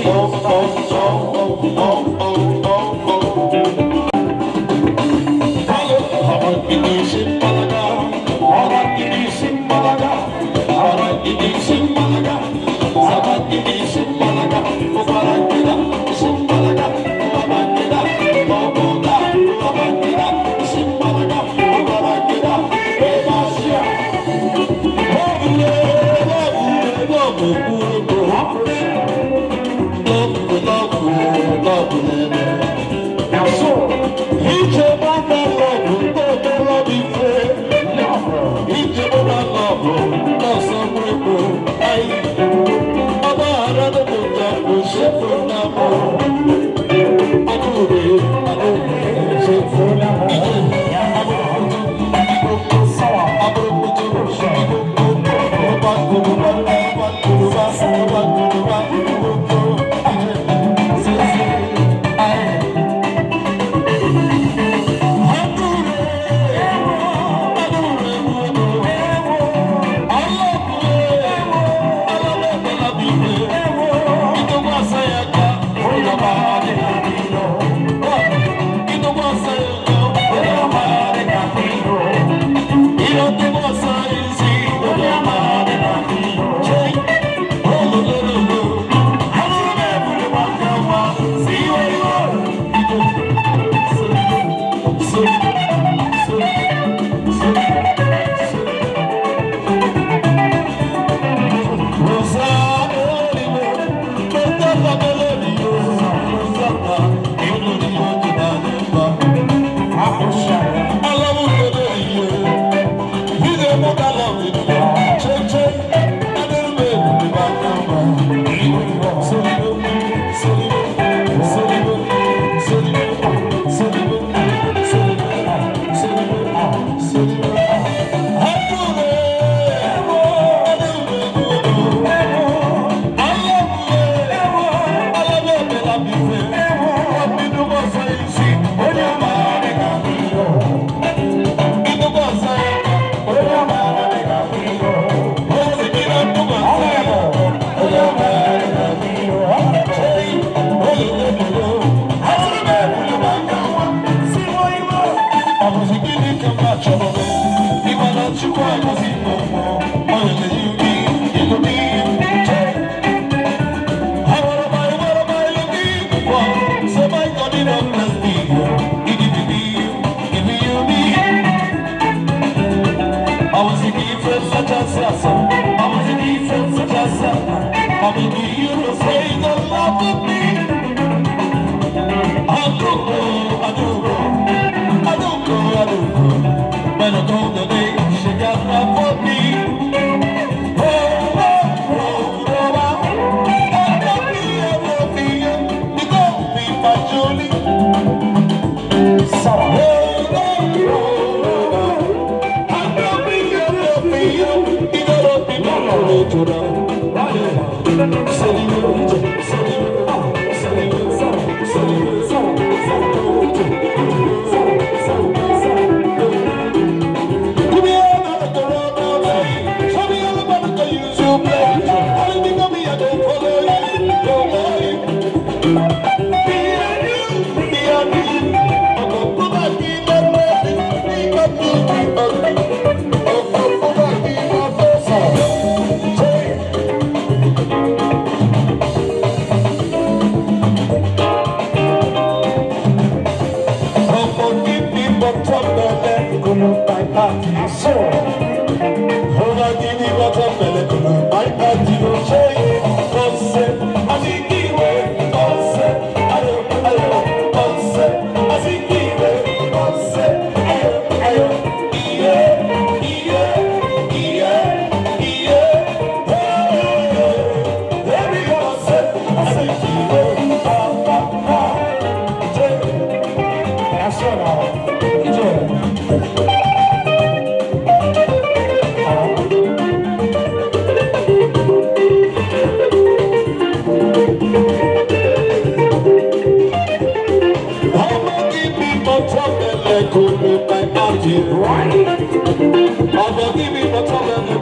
Speaker 17: Right. I'll give me my